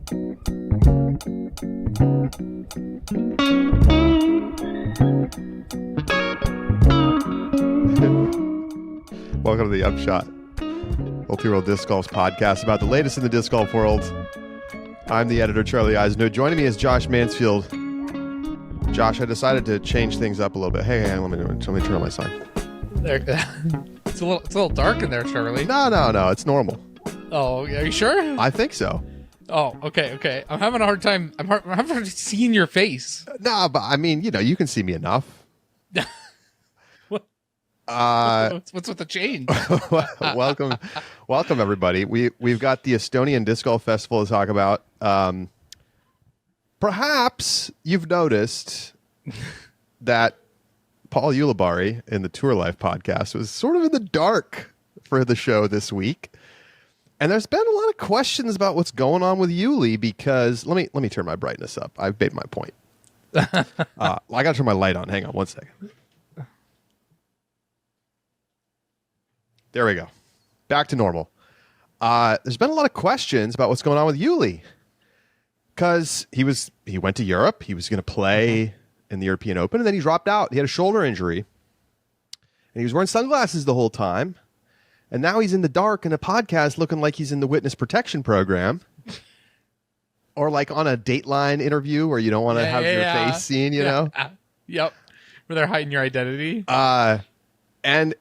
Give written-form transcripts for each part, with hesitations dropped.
Welcome to the Upshot, multi-world disc golf podcast about the latest in the disc golf world. I'm the editor, Charlie Eisenhood. Joining me is Josh Mansfield. Josh, I decided to change things up a little bit. Hey, let me turn on my sign. There, it's a little dark in there, Charlie. No, it's normal. Oh, are you sure? I think so. Oh, okay. I'm having a hard time. I'm having a hard time seeing your face. No, but I mean, you can see me enough. What's with the change? welcome everybody. We've got the Estonian Disc Golf Festival to talk about. Perhaps you've noticed that Paul Ulibarri in the Tour Life podcast was sort of in the dark for the show this week. And there's been a lot of questions about what's going on with Uli because let me turn my brightness up. I've made my point. I got to turn my light on. Hang on one second. There we go. Back to normal. There's been a lot of questions about what's going on with Uli. Because he went to Europe. He was going to play in the European Open, and then he dropped out. He had a shoulder injury. And he was wearing sunglasses the whole time. And now he's in the dark in a podcast looking like he's in the witness protection program. Or like on a Dateline interview where you don't want to have your face seen, you know? Yep. Where they're hiding your identity. And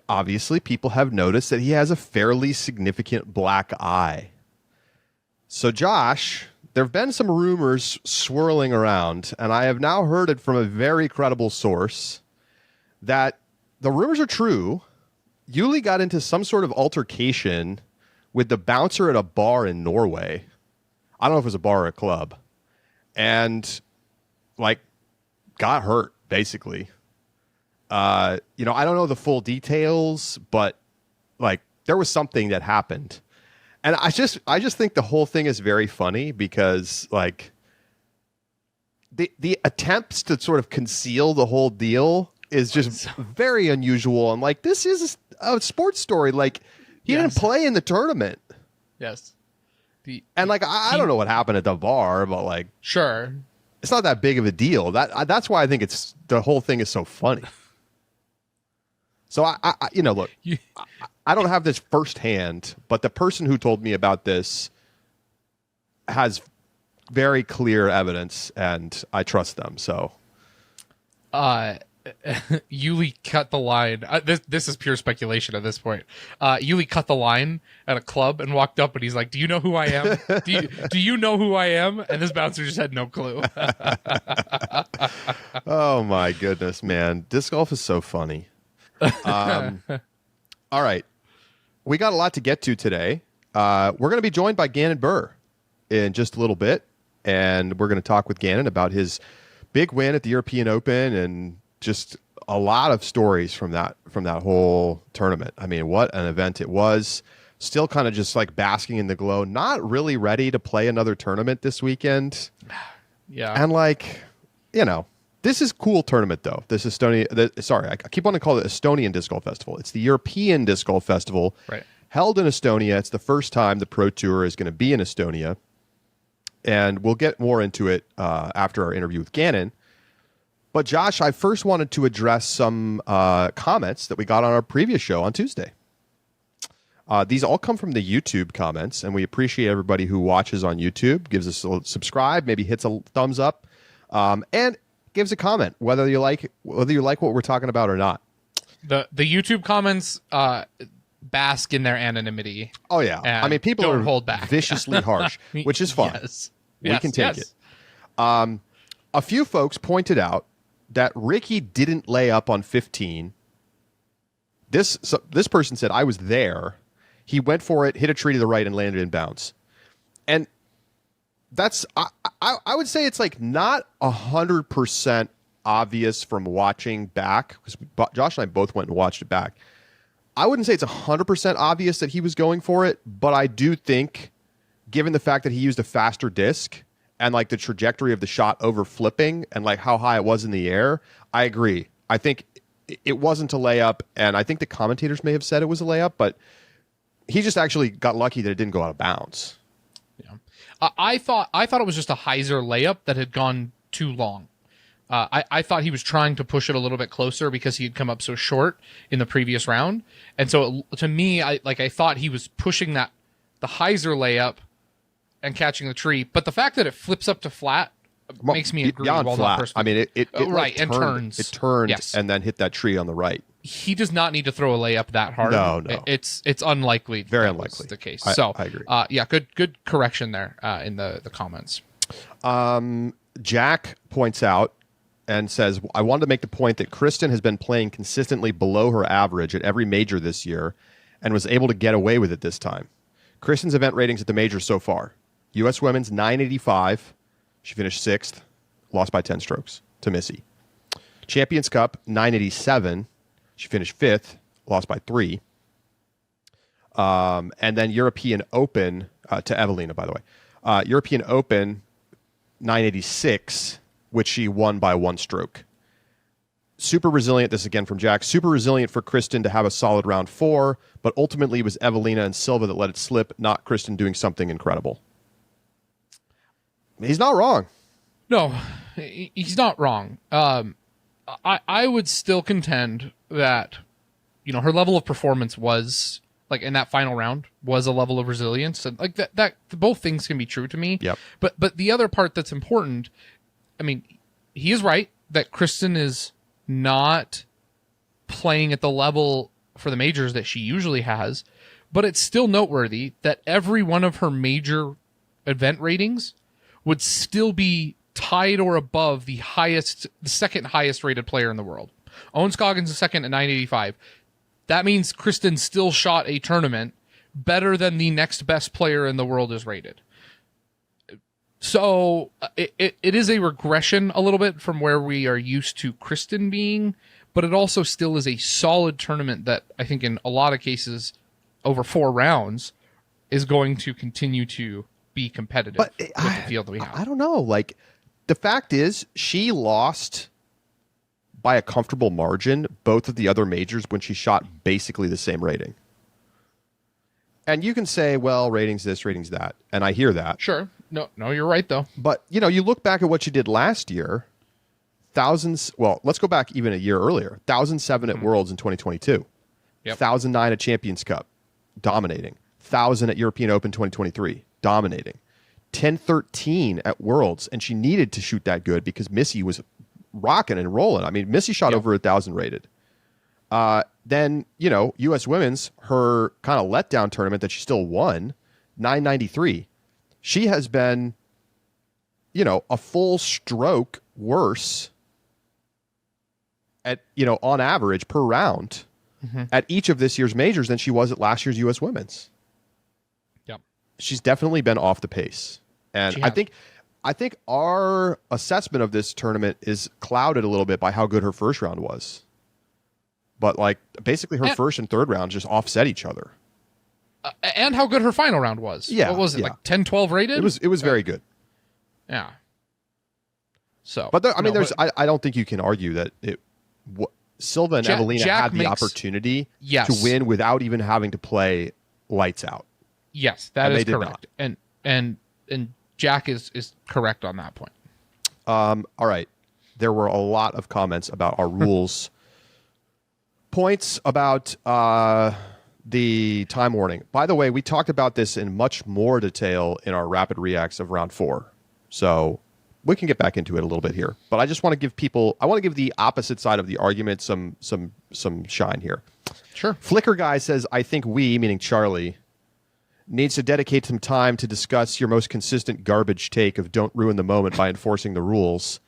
obviously, people have noticed that he has a fairly significant black eye. So, Josh, there have been some rumors swirling around, and I have now heard it from a very credible source that the rumors are true. Uli got into some sort of altercation with the bouncer at a bar in Norway. I don't know if it was a bar or a club. And, got hurt, basically. I don't know the full details, but there was something that happened. And I just think the whole thing is very funny because the attempts to sort of conceal the whole deal is just very unusual. And this is a sports story. He didn't play in the tournament. Yes. I don't know what happened at the bar, but sure. It's not that big of a deal. That's why I think the whole thing is so funny. So look, I don't have this firsthand, but the person who told me about this has very clear evidence, and I trust them. So, Uli cut the line. This is pure speculation at this point. Uli cut the line at a club and walked up, and he's like, "Do you know who I am? Do you know who I am?" And this bouncer just had no clue. Oh my goodness, man! Disc golf is so funny. All right. We got a lot to get to today. We're going to be joined by Gannon Buhr in just a little bit, and we're going to talk with Gannon about his big win at the European Open and just a lot of stories from that whole tournament. I mean, what an event it was. Still kind of just basking in the glow, not really ready to play another tournament this weekend. Yeah. And this is cool tournament, though. This I keep wanting to call it Estonian Disc Golf Festival. It's the European Disc Golf Festival, right? Held in Estonia. It's the first time the Pro Tour is going to be in Estonia. And we'll get more into it after our interview with Gannon. But, Josh, I first wanted to address some comments that we got on our previous show on Tuesday. These all come from the YouTube comments, and we appreciate everybody who watches on YouTube, gives us a subscribe, maybe hits a thumbs up, and gives a comment whether you like what we're talking about or not. The YouTube comments bask in their anonymity. Oh yeah, I mean people don't are hold back. Viciously harsh, which is fine. Yes. We can take it. A few folks pointed out that Ricky didn't lay up on 15. This person said, "I was there. He went for it, hit a tree to the right, and landed in bounds." And that's I would say it's not 100% obvious from watching back, because Josh and I both went and watched it back. I wouldn't say it's 100% obvious that he was going for it, but I do think, given the fact that he used a faster disc and the trajectory of the shot over flipping and how high it was in the air, I agree. I think it wasn't a layup, and I think the commentators may have said it was a layup, but he just actually got lucky that it didn't go out of bounds. Yeah. I thought it was just a Heiser layup that had gone too long. I thought he was trying to push it a little bit closer because he had come up so short in the previous round, and so to me, I thought he was pushing the Heiser layup and catching the tree. But the fact that it flips up to flat makes me agree. Beyond flat. I mean, it right, and turns. It turned Yes. and then hit that tree on the right. He does not need to throw a layup that hard. No. It's unlikely. Very that unlikely. Was the case. I agree. Yeah, good correction there in the comments. Jack points out and says, I wanted to make the point that Kristen has been playing consistently below her average at every major this year and was able to get away with it this time. Kristen's event ratings at the majors so far. U.S. Women's 985. She finished 6th, lost by 10 strokes to Missy. Champions Cup 987. She finished 5th, lost by 3. And then European Open to Evelina, by the way. European Open 986, which she won by 1 stroke. Super resilient, this again from Jack, super resilient for Kristen to have a solid round 4, but ultimately it was Evelina and Silva that let it slip, not Kristen doing something incredible. He's not wrong. No, he's not wrong. I would still contend that, her level of performance was, like, in that final round, was a level of resilience. And, like, that both things can be true to me. Yep. But the other part that's important, I mean, he is right that Kristen is not playing at the level for the majors that she usually has, but it's still noteworthy that every one of her major event ratings would still be tied or above the second highest rated player in the world. Owen Scoggins is second at 985. That means Kristen still shot a tournament better than the next best player in the world is rated. So it is a regression a little bit from where we are used to Kristen being, but it also still is a solid tournament that I think in a lot of cases over 4 rounds is going to continue to be competitive with the field that we have. I don't know. Like, the fact is, she lost by a comfortable margin both of the other majors when she shot basically the same rating. And you can say, well, ratings this, ratings that. And I hear that. Sure. No, you're right, though. But, you look back at what she did last year, let's go back even a year earlier. 1,007 at Worlds in 2022. Yep. 1,009 at Champions Cup, dominating. 1,000 at European Open 2023, dominating. 10-13 at Worlds, and she needed to shoot that good because Missy was rocking and rolling. I mean, Missy shot over 1,000 rated. Then, U.S. Women's, her kind of letdown tournament that she still won, 993. She has been, a full stroke worse at, on average per round at each of this year's majors than she was at last year's U.S. Women's. Yep. She's definitely been off the pace. And I think our assessment of this tournament is clouded a little bit by how good her first round was. But, like, basically her first and third round just offset each other. And how good her final round was. Yeah. What was it, like 10-12 rated? It was very good. Yeah. So, but I don't think you can argue that Silva and Evelina had the opportunity to win without even having to play lights out. Yes, that is correct. And Jack is correct on that point. All right. There were a lot of comments about our rules. Points about the time warning. By the way, we talked about this in much more detail in our rapid reacts of round 4. So we can get back into it a little bit here. But I just want to give the opposite side of the argument some shine here. Sure. Flicker Guy says, I think we, meaning Charlie, needs to dedicate some time to discuss your most consistent garbage take of don't ruin the moment by enforcing the rules.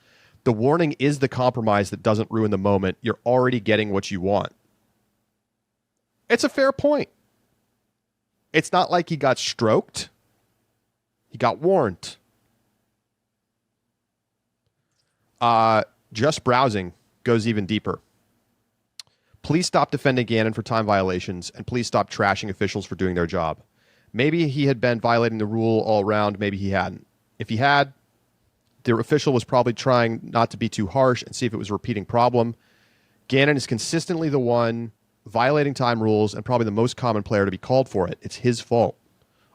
The warning is the compromise that doesn't ruin the moment. You're already getting what you want. It's a fair point. It's not like he got stroked. He got warned. Just browsing goes even deeper. Please stop defending Gannon for time violations, and please stop trashing officials for doing their job. Maybe he had been violating the rule all around. Maybe he hadn't. If he had, the official was probably trying not to be too harsh and see if it was a repeating problem. Gannon is consistently the one violating time rules and probably the most common player to be called for it. It's his fault.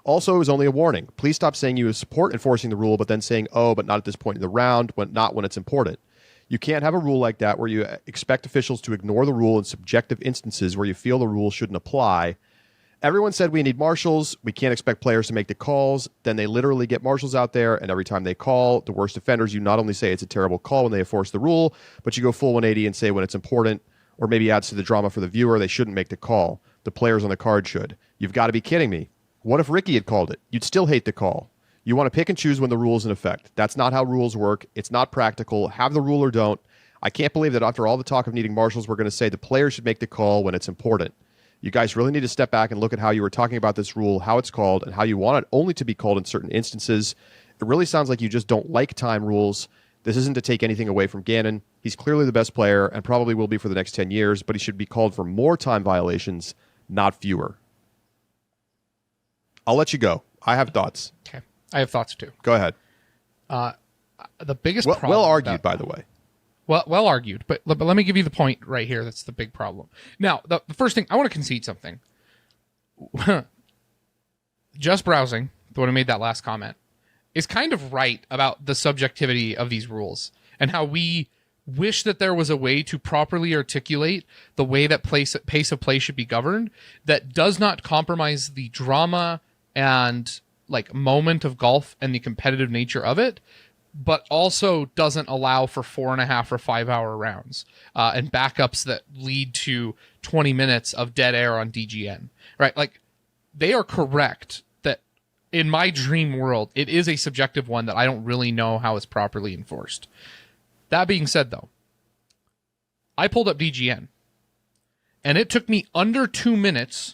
Also, it was only a warning. Please stop saying you support enforcing the rule, but then saying, oh, but not at this point in the round, not when it's important. You can't have a rule like that where you expect officials to ignore the rule in subjective instances where you feel the rule shouldn't apply. Everyone said we need marshals. We can't expect players to make the calls. Then they literally get marshals out there, and every time they call, the worst offenders, you not only say it's a terrible call when they enforce the rule, but you go full 180 and say when it's important, or maybe adds to the drama for the viewer, they shouldn't make the call. The players on the card should. You've got to be kidding me. What if Ricky had called it? You'd still hate the call. You want to pick and choose when the rule is in effect. That's not how rules work. It's not practical. Have the rule or don't. I can't believe that after all the talk of needing marshals, we're going to say the players should make the call when it's important. You guys really need to step back and look at how you were talking about this rule, how it's called, and how you want it only to be called in certain instances. It really sounds like you just don't like time rules. This isn't to take anything away from Gannon. He's clearly the best player and probably will be for the next 10 years, but he should be called for more time violations, not fewer. I'll let you go. I have thoughts. Okay. I have thoughts too. Go ahead. The biggest problem... Well argued, by the way. Well argued, but let me give you the point right here. That's the big problem. Now, the first thing, I want to concede something. Just Browsing, the one who made that last comment, is kind of right about the subjectivity of these rules and how we wish that there was a way to properly articulate the way that pace of play should be governed that does not compromise the drama and like moment of golf and the competitive nature of it, but also doesn't allow for 4.5 or 5 hour rounds and backups that lead to 20 minutes of dead air on DGN, right? Like, they are correct that in my dream world, it is a subjective one that I don't really know how it's properly enforced. That being said, though, I pulled up DGN and it took me under 2 minutes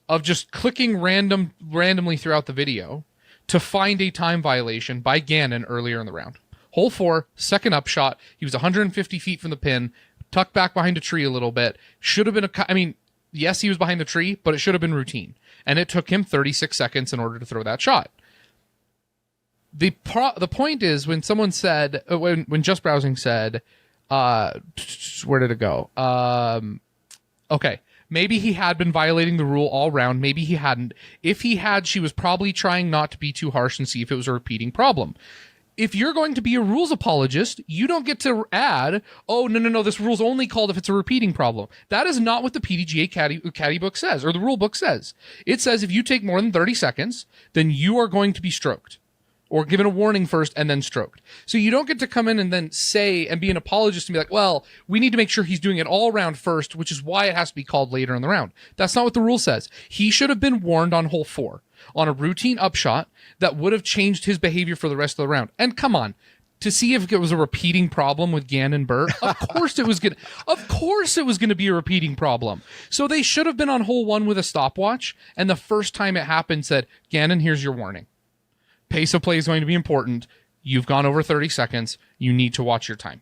of just clicking randomly throughout the video to find a time violation by Gannon earlier in the round. Hole 4, second upshot. He was 150 feet from the pin, tucked back behind a tree a little bit. Should have been yes, he was behind the tree, but it should have been routine. And it took him 36 seconds in order to throw that shot. The point is, when someone said, when Just Browsing said, where did it go? Okay. Maybe he had been violating the rule all round. Maybe he hadn't. If he had, she was probably trying not to be too harsh and see if it was a repeating problem. If you're going to be a rules apologist, you don't get to add, oh, no, this rule's only called if it's a repeating problem. That is not what the PDGA caddy book says, or the rule book says. It says if you take more than 30 seconds, then you are going to be stroked. Or given a warning first and then stroked. So you don't get to come in and then say and be an apologist and be like, well, we need to make sure he's doing it all round first, which is why it has to be called later in the round. That's not what the rule says. He should have been warned on hole 4 on a routine upshot that would have changed his behavior for the rest of the round. And come on, to see if it was a repeating problem with Gannon Buhr, of course it was going to be a repeating problem. So they should have been on hole 1 with a stopwatch, and the first time it happened said, Gannon, here's your warning. Pace of play is going to be important. You've gone over 30 seconds. You need to watch your time.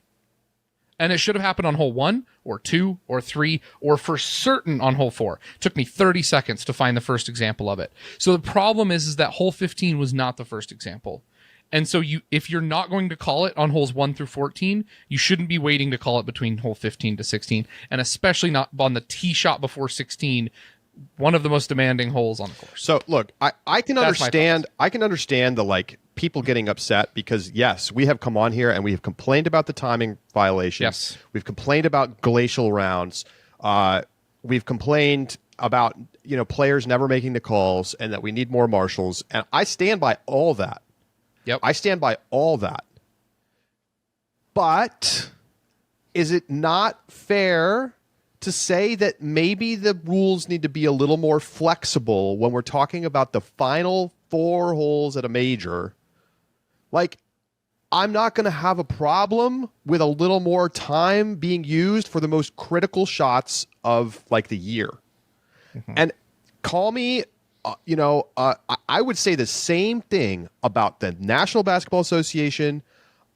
And it should have happened on hole 1 or 2 or 3 or for certain on hole 4. It took me 30 seconds to find the first example of it. So the problem is that hole 15 was not the first example. And so if you're not going to call it on holes 1 through 14, you shouldn't be waiting to call it between hole 15 to 16, and especially not on the tee shot before 16, one of the most demanding holes on the course. So look, I can understand the like people getting upset because yes, we have come on here and we have complained about the timing violations. Yes. We've complained about glacial rounds. We've complained about, players never making the calls and that we need more marshals. And I stand by all that. Yep. I stand by all that. But is it not fair to say that maybe the rules need to be a little more flexible when we're talking about the final 4 holes at a major? Like, I'm not going to have a problem with a little more time being used for the most critical shots of like the year. Mm-hmm. And call me, I would say the same thing about the National Basketball Association,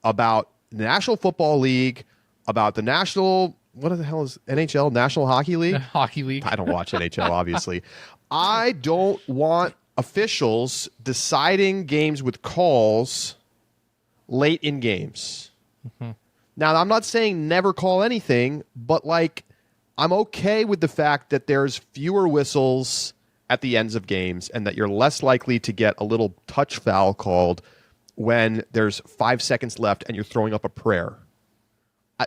about the National Football League, about the National... What the hell is NHL? National Hockey League? Hockey League. I don't watch NHL, obviously. I don't want officials deciding games with calls late in games. Mm-hmm. Now, I'm not saying never call anything, but like, I'm okay with the fact that there's fewer whistles at the ends of games, and that you're less likely to get a little touch foul called when there's 5 seconds left and you're throwing up a prayer.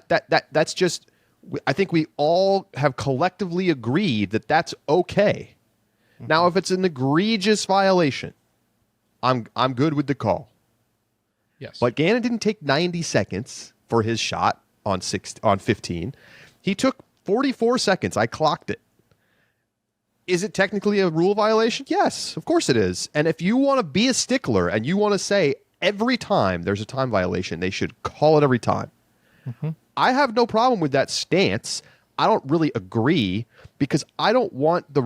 That's just, I think we all have collectively agreed that that's okay. Mm-hmm. Now, if it's an egregious violation, I'm good with the call. Yes. But Gannon didn't take 90 seconds for his shot on 15. He took 44 seconds. I clocked it. Is it technically a rule violation? Yes, of course it is. And if you want to be a stickler and you want to say every time there's a time violation, they should call it every time. Mm-hmm. I have no problem with that stance. I don't really agree because I don't want the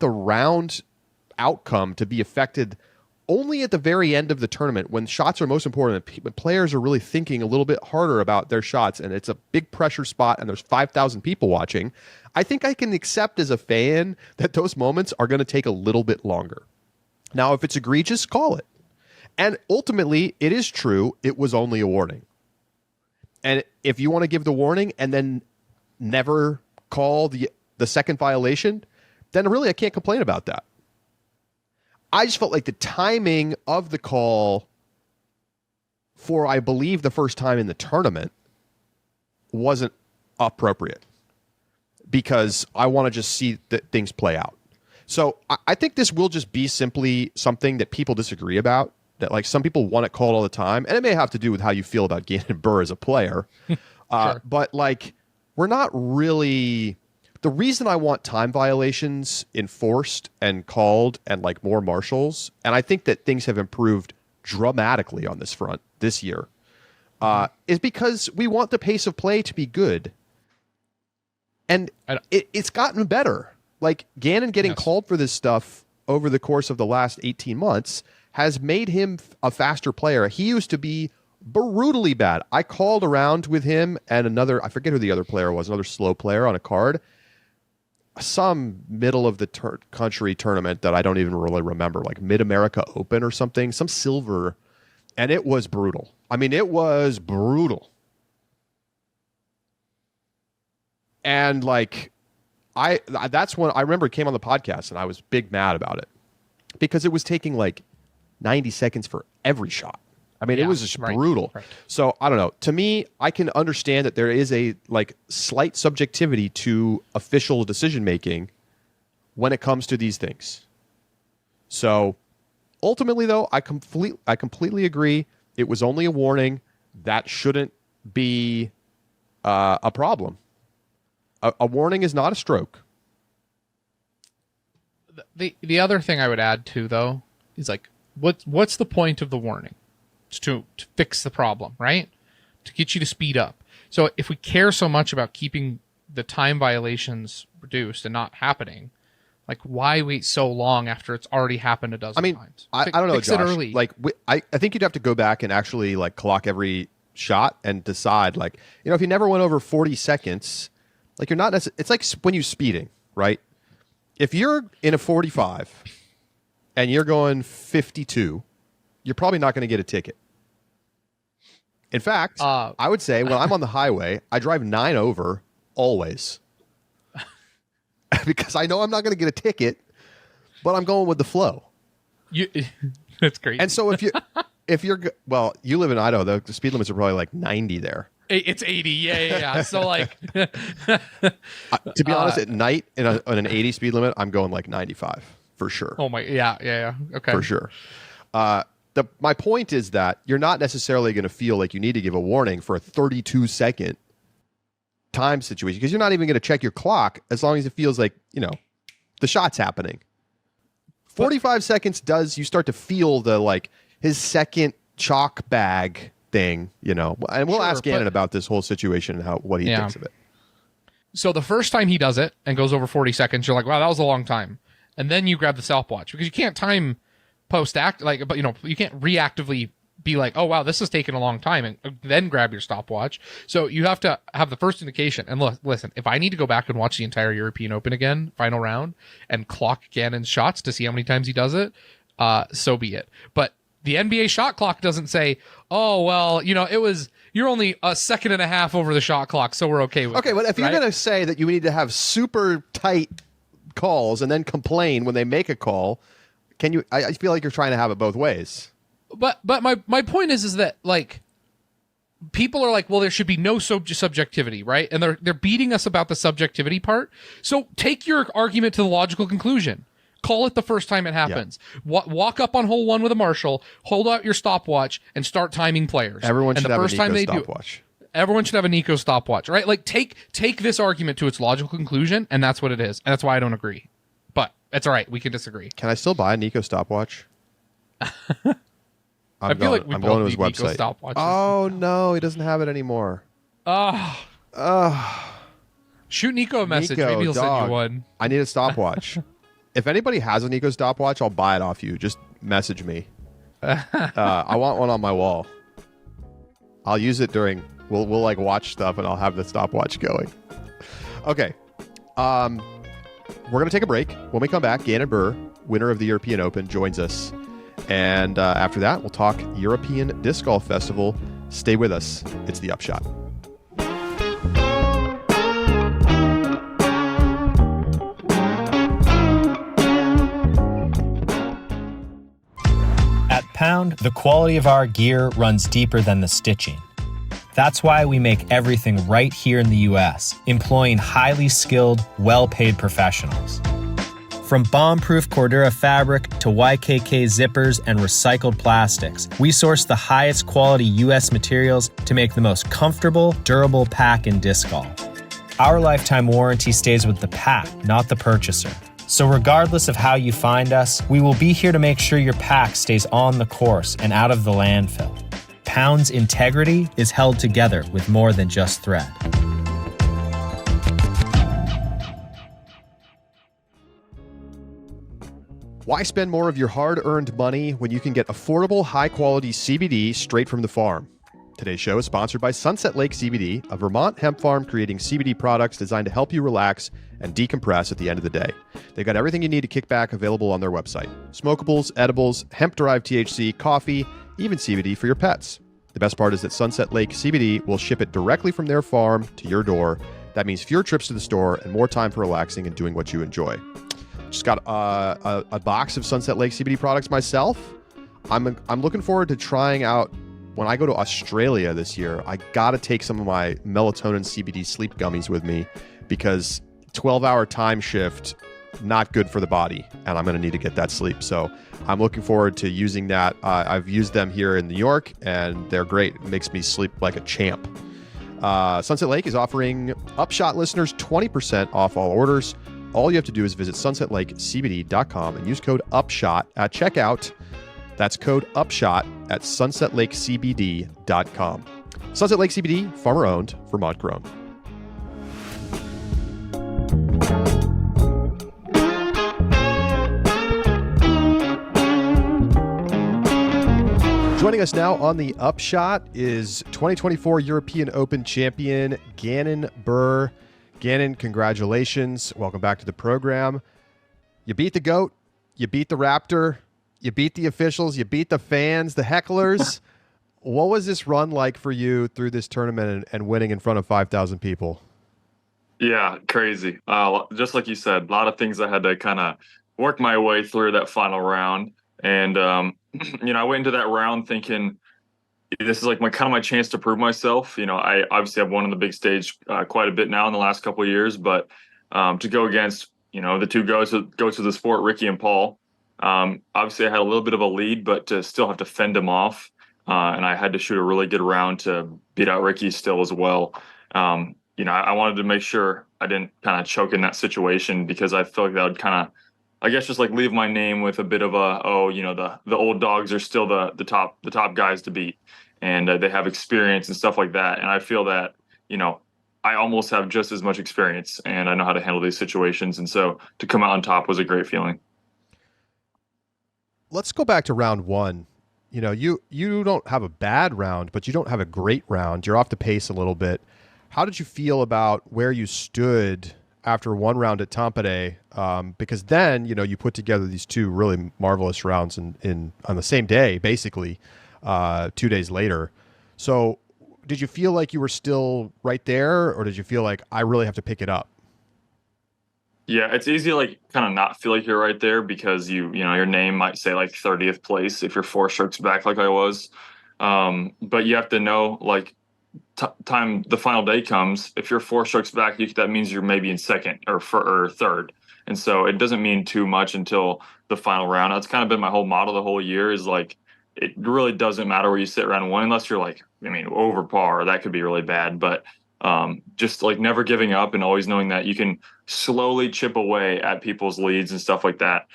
round outcome to be affected only at the very end of the tournament when shots are most important, when players are really thinking a little bit harder about their shots and it's a big pressure spot and there's 5,000 people watching. I think I can accept as a fan that those moments are going to take a little bit longer. Now, if it's egregious, call it. And ultimately, it is true, it was only a warning. And if you want to give the warning and then never call the second violation, then really I can't complain about that. I just felt like the timing of the call for, I believe, the first time in the tournament wasn't appropriate because I want to just see that things play out. So I think this will just be simply something that people disagree about, that like some people want it called all the time, and it may have to do with how you feel about Gannon Buhr as a player. Sure. But like, we're not really... The reason I want time violations enforced and called and like more marshals, and I think that things have improved dramatically on this front this year, is because we want the pace of play to be good. And it's gotten better. Like Gannon getting called for this stuff over the course of the last 18 months has made him a faster player. He used to be brutally bad. I called around with him and another, I forget who the other player was, another slow player on a card. Some middle of the country tournament that I don't even really remember, like Mid-America Open or something, some silver, and it was brutal. I mean, it was brutal. And like, that's when I remember it came on the podcast and I was big mad about it because it was taking like 90 seconds for every shot. I mean, it was just brutal. Right. So I don't know. To me, I can understand that there is a like slight subjectivity to official decision making when it comes to these things. So ultimately, though, I completely agree. It was only a warning. That shouldn't be a problem. A warning is not a stroke. The other thing I would add too, though, is like, what's the point of the warning? To fix the problem, right? To get you to speed up. So if we care so much about keeping the time violations reduced and not happening, like why wait so long after it's already happened a dozen times? I don't know, fix Josh. It early. Like I think you'd have to go back and actually like clock every shot and decide, like, you know, if you never went over 40 seconds, like you're not it's like when you're speeding, right? If you're in a 45 and you're going 52, you're probably not going to get a ticket. In fact, I would say when I'm on the highway, I drive 9 over always. Because I know I'm not going to get a ticket, but I'm going with the flow. That's great. And so if you're well, you live in Idaho, the speed limits are probably like 90 there. It's 80. Yeah. So like to be honest, at night on an 80 speed limit, I'm going like 95 for sure. Oh my, yeah. Okay. For sure. My point is that you're not necessarily going to feel like you need to give a warning for a 32-second time situation because you're not even going to check your clock as long as it feels like, you know, the shot's happening. 45 seconds you start to feel the, like, his second chalk bag thing, you know. And we'll ask Gannon about this whole situation and what he thinks of it. So the first time he does it and goes over 40 seconds, you're like, wow, that was a long time. And then you grab the stopwatch because you can't time post-act, like, but you know, you can't reactively be like, oh wow, this is taking a long time, and then grab your stopwatch. So you have to have the first indication. And listen, if I need to go back and watch the entire European Open again, final round, and clock Gannon's shots to see how many times he does it, so be it. But the NBA shot clock doesn't say, oh well, you know, you're only a second and a half over the shot clock, so we're okay with it. Okay, but if you're gonna say that you need to have super tight calls and then complain when they make a call. Can you? I feel like you're trying to have it both ways. But my point is that like people are like, well, there should be no subjectivity, right? And they're beating us about the subjectivity part. So take your argument to the logical conclusion. Call it the first time it happens. Yeah. Walk up on hole 1 with a marshal, hold out your stopwatch, and start timing players. Everyone and should the have first a time Nico they stopwatch. Everyone should have a Nico stopwatch, right? Like take this argument to its logical conclusion, and that's what it is. And that's why I don't agree. But it's all right. We can disagree. Can I still buy a Nico stopwatch? I feel like we I'm both going to his need Nico website. stopwatches. Oh no, he doesn't have it anymore. Shoot Nico a message. Nico, Maybe he'll dog, send you one. I need a stopwatch. If anybody has a Nico stopwatch, I'll buy it off you. Just message me. I want one on my wall. I'll use it during. We'll like watch stuff, and I'll have the stopwatch going. Okay. We're gonna take a break. When we come back, Gannon Buhr, winner of the European Open, joins us. And after that, we'll talk European Disc Golf Festival. Stay with us. It's the Upshot. At Pound, the quality of our gear runs deeper than the stitching. That's why we make everything right here in the US, employing highly skilled, well-paid professionals. From bomb-proof Cordura fabric to YKK zippers and recycled plastics, we source the highest quality US materials to make the most comfortable, durable pack in disc golf. Our lifetime warranty stays with the pack, not the purchaser. So regardless of how you find us, we will be here to make sure your pack stays on the course and out of the landfill. Pound's integrity is held together with more than just thread. Why spend more of your hard-earned money when you can get affordable, high-quality CBD straight from the farm? Today's show is sponsored by Sunset Lake CBD, a Vermont hemp farm creating CBD products designed to help you relax and decompress at the end of the day. They've got everything you need to kick back available on their website. Smokables, edibles, hemp-derived THC, coffee, even CBD for your pets. The best part is that Sunset Lake CBD will ship it directly from their farm to your door. That means fewer trips to the store and more time for relaxing and doing what you enjoy. Just got a box of Sunset Lake CBD products myself. I'm looking forward to trying out when I go to Australia this year. I got to take some of my melatonin CBD sleep gummies with me because 12-hour time shift, not good for the body, and I'm going to need to get that sleep. So I'm looking forward to using that. I've used them here in New York, and they're great. It makes me sleep like a champ. Sunset Lake is offering Upshot listeners 20% off all orders. All you have to do is visit sunsetlakecbd.com and use code UPSHOT at checkout. That's code UPSHOT at sunsetlakecbd.com. Sunset Lake CBD, farmer-owned, Vermont-grown. Joining us now on the Upshot is 2024 European Open champion Gannon Buhr. Gannon, congratulations. Welcome back to the program. You beat the GOAT. You beat the Raptor. You beat the officials. You beat the fans, the hecklers. What was this run like for you through this tournament and winning in front of 5,000 people? Yeah, crazy. Just like you said, a lot of things I had to kind of work my way through that final round. And, I went into that round thinking, this is like my chance to prove myself. I obviously have won on the big stage quite a bit now in the last couple of years, but to go against, the two goats of the sport, Ricky and Paul, obviously I had a little bit of a lead, but to still have to fend him off. And I had to shoot a really good round to beat out Ricky still as well. I wanted to make sure I didn't kind of choke in that situation because I felt like that would kind of, I guess, just like leave my name with a bit of the old dogs are still the top guys to beat, and they have experience and stuff like that. And I feel that, I almost have just as much experience and I know how to handle these situations. And so to come out on top was a great feeling. Let's go back to round one. You don't have a bad round, but you don't have a great round. You're off the pace a little bit. How did you feel about where you stood after one round at Tampere? Because then, you put together these two really marvelous rounds on the same day, basically, 2 days later. So did you feel like you were still right there, or did you feel like I really have to pick it up? Yeah, it's easy to like kind of not feel like you're right there because your name might say like 30th place if you're 4 strokes back like I was. But you have to know like time the final day comes, if you're 4 strokes back, that means you're maybe in second or third. And so it doesn't mean too much until the final round. That's kind of been my whole model the whole year is like it really doesn't matter where you sit round one unless you're like, I mean, over par. That could be really bad. But just like never giving up and always knowing that you can slowly chip away at people's leads and stuff like that.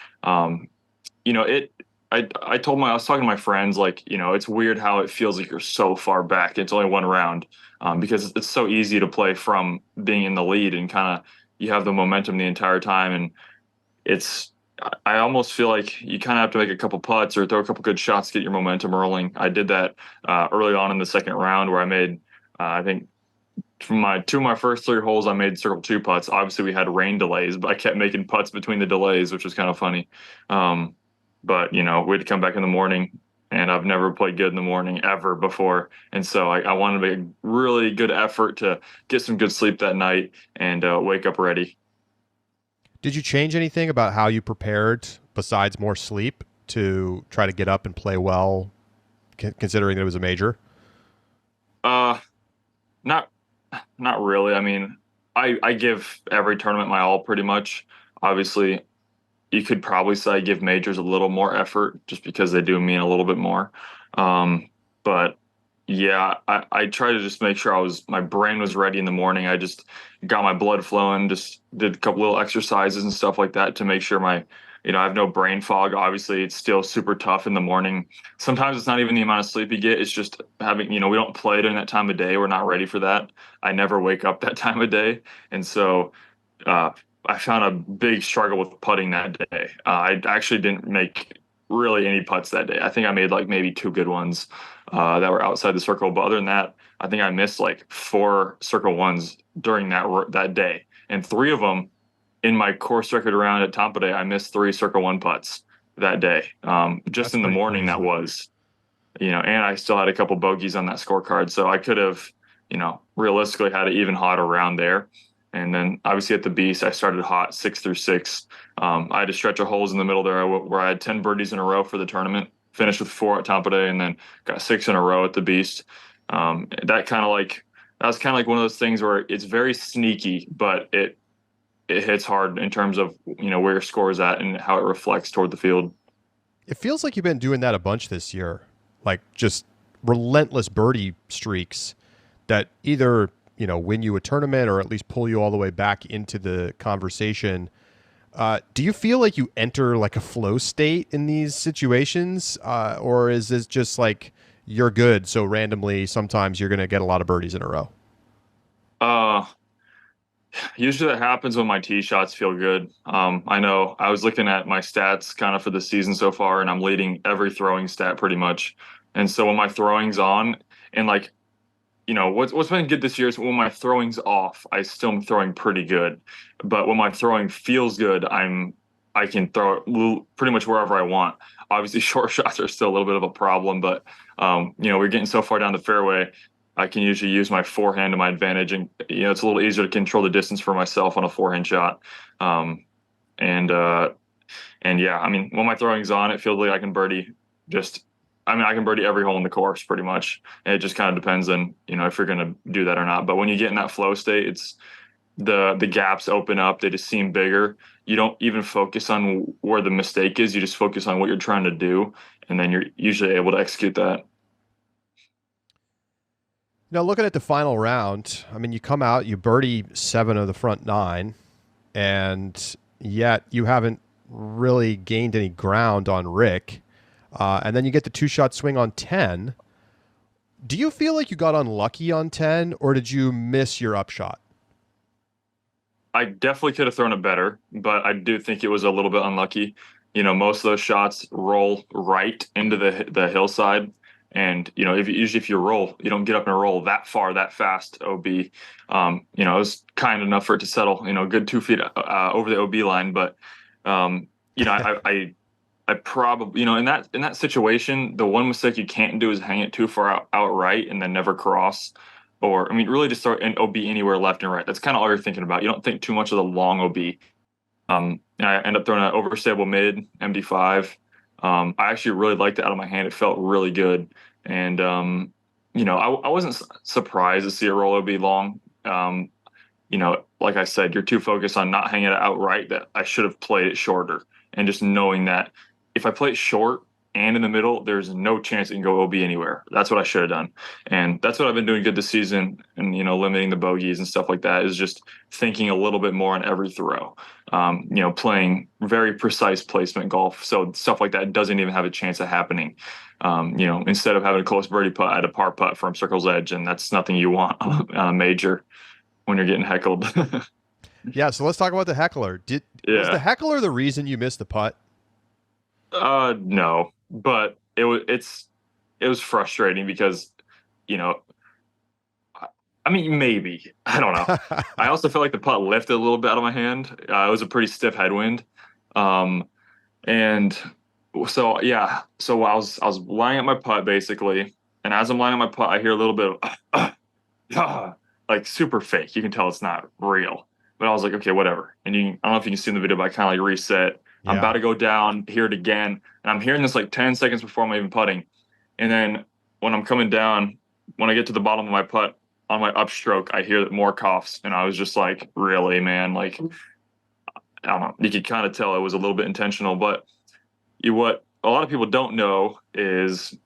You know, it I was talking to my friends, like, it's weird how it feels like you're so far back. It's only one round, because it's so easy to play from being in the lead and kind of you have the momentum the entire time. And it's, I almost feel like you kind of have to make a couple putts or throw a couple good shots to get your momentum rolling. I did that early on in the second round where I made, I think, from my first 3 holes, I made circle 2 putts. Obviously, we had rain delays, but I kept making putts between the delays, which was kind of funny. But we had to come back in the morning, and I've never played good in the morning ever before. And so I wanted to make a really good effort to get some good sleep that night and wake up ready. Did you change anything about how you prepared besides more sleep to try to get up and play well, considering that it was a major? Uh, not not really. I mean, I give every tournament my all pretty much. Obviously, you could probably say I give majors a little more effort just because they do mean a little bit more. But yeah, I try to just make sure my brain was ready in the morning. I just got my blood flowing, just did a couple little exercises and stuff like that to make sure I have no brain fog. Obviously, it's still super tough in the morning. Sometimes it's not even the amount of sleep you get. It's just having, we don't play during that time of day. We're not ready for that. I never wake up that time of day. And so, uh, I found a big struggle with putting that day. I actually didn't make really any putts that day. I think I made like maybe 2 good ones that were outside the circle. But other than that, I think I missed like 4 circle 1s during that day, and 3 of them in my course record round at Tampere, I missed 3 circle 1 putts that day. Just That's in the pretty morning, crazy. that was, and I still had a couple bogeys on that scorecard, so I could have, realistically had an even hotter round there. And then obviously at the Beast, I started hot 6 through 6. I had a stretch of holes in the middle there where I had 10 birdies in a row for the tournament, finished with 4 at Tampere, and then got 6 in a row at the Beast. That was kind of like one of those things where it's very sneaky, but it hits hard in terms of where your score is at and how it reflects toward the field. It feels like you've been doing that a bunch this year, like just relentless birdie streaks that either win you a tournament or at least pull you all the way back into the conversation. Do you feel like you enter like a flow state in these situations, or is this just like you're good, so randomly sometimes you're going to get a lot of birdies in a row? Usually that happens when my tee shots feel good. I know I was looking at my stats kind of for the season so far, and I'm leading every throwing stat pretty much. And so when my throwing's on, and like, what's been good this year is when my throwing's off, I still am throwing pretty good. But when my throwing feels good, I can throw it pretty much wherever I want. Obviously, short shots are still a little bit of a problem, but we're getting so far down the fairway. I can usually use my forehand to my advantage, and it's a little easier to control the distance for myself on a forehand shot. And yeah, I mean, when my throwing's on, it feels like I can birdie I can birdie every hole in the course pretty much. And it just kind of depends on if you're going to do that or not. But when you get in that flow state, it's the gaps open up. They just seem bigger. You don't even focus on where the mistake is. You just focus on what you're trying to do, and then you're usually able to execute that. Now, looking at the final round, I mean, you come out, you birdie 7 of the front 9, and yet you haven't really gained any ground on Rick. And then you get the 2-shot swing on 10. Do you feel like you got unlucky on 10, or did you miss your upshot? I definitely could have thrown it better, but I do think it was a little bit unlucky. Most of those shots roll right into the hillside. And, if you roll, you don't get up and roll that far, that fast, OB. It was kind enough for it to settle, good 2 feet over the OB line. But, I probably, in that situation, the one mistake you can't do is hang it too far outright and then never cross. Or, I mean, really just throw an OB anywhere left and right. That's kind of all you're thinking about. You don't think too much of the long OB. And I end up throwing an overstable mid MD5. I actually really liked it out of my hand. It felt really good. And, I wasn't surprised to see a roller be long. Like I said, you're too focused on not hanging it outright that I should have played it shorter. And just knowing that if I play it short and in the middle, there's no chance it can go OB anywhere. That's what I should have done. And that's what I've been doing good this season. And, limiting the bogeys and stuff like that is just thinking a little bit more on every throw. Playing very precise placement golf. So stuff like that doesn't even have a chance of happening. Instead of having a close birdie putt, I had a par putt from circle's edge. And that's nothing you want on a major when you're getting heckled. Yeah, so let's talk about the heckler. Was the heckler the reason you missed the putt? No, but it was frustrating because, I mean, maybe, I don't know. I also felt like the putt lifted a little bit out of my hand. It was a pretty stiff headwind. And so, yeah, so I was lining up my putt basically. And as I'm lining up my putt, I hear a little bit of, like super fake. You can tell it's not real. But I was like, okay, whatever. And I don't know if you can see in the video, but I kind of like reset. I'm about to go down, hear it again. And I'm hearing this like 10 seconds before I'm even putting. And then when I'm coming down, when I get to the bottom of my putt on my upstroke, I hear more coughs. And I was just like, really, man? Like, I don't know. You could kind of tell it was a little bit intentional. But what a lot of people don't know is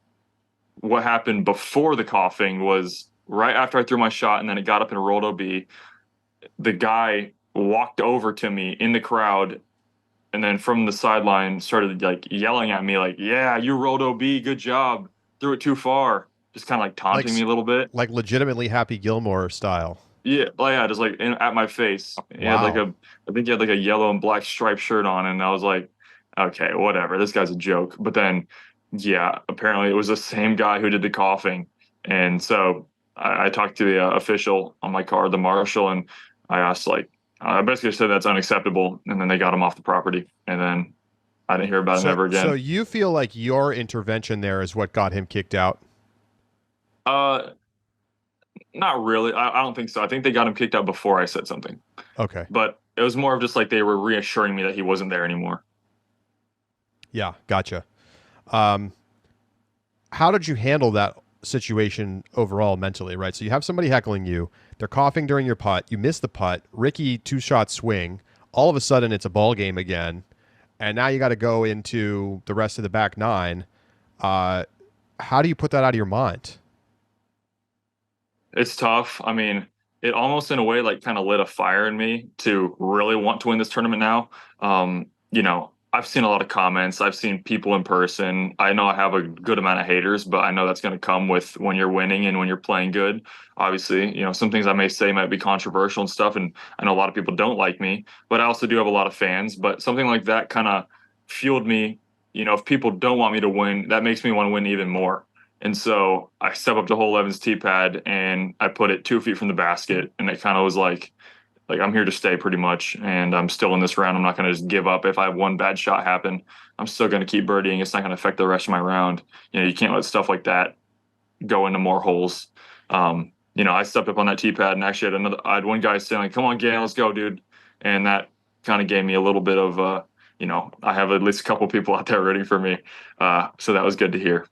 what happened before the coughing was right after I threw my shot and then it got up and rolled OB. The guy walked over to me in the crowd and then from the sideline started like yelling at me like, yeah, you rolled OB, good job, threw it too far, just kind of like taunting me a little bit, like legitimately Happy Gilmore style. Yeah, just like at my face. He wow. had I think he had like a yellow and black striped shirt on, and I was like, okay, whatever, this guy's a joke. But then yeah, apparently it was the same guy who did the coughing, and so I talked to the official on my car, the marshal, and I asked I basically said that's unacceptable, and then they got him off the property, and then I didn't hear about him ever again. So you feel like your intervention there is what got him kicked out? Not really. I don't think so. I think they got him kicked out before I said something. Okay. But it was more of just like they were reassuring me that he wasn't there anymore. Yeah, gotcha. How did you handle that situation overall mentally, right? So you have somebody heckling you, they're coughing during your putt, you miss the putt, Ricky 2-shot swing, all of a sudden it's a ball game again, and now you got to go into the rest of the back nine. How do you put that out of your mind? It's tough. I mean, it almost in a way like kind of lit a fire in me to really want to win this tournament now. I've seen a lot of comments. I've seen people in person. I know I have a good amount of haters, but I know that's going to come with when you're winning and when you're playing good. Obviously, some things I may say might be controversial and stuff, and I know a lot of people don't like me, but I also do have a lot of fans. But something like that kind of fueled me. If people don't want me to win, that makes me want to win even more. And so I step up to hole 11's tee pad and I put it 2 feet from the basket, and it kind of was like I'm here to stay pretty much, and I'm still in this round. I'm not going to just give up. If I have one bad shot happen, I'm still going to keep birdieing. It's not going to affect the rest of my round. You can't let stuff like that go into more holes. I stepped up on that tee pad and actually I had one guy saying like, come on, Gannon, let's go, dude. And that kind of gave me a little bit of, I have at least a couple people out there rooting for me. So that was good to hear.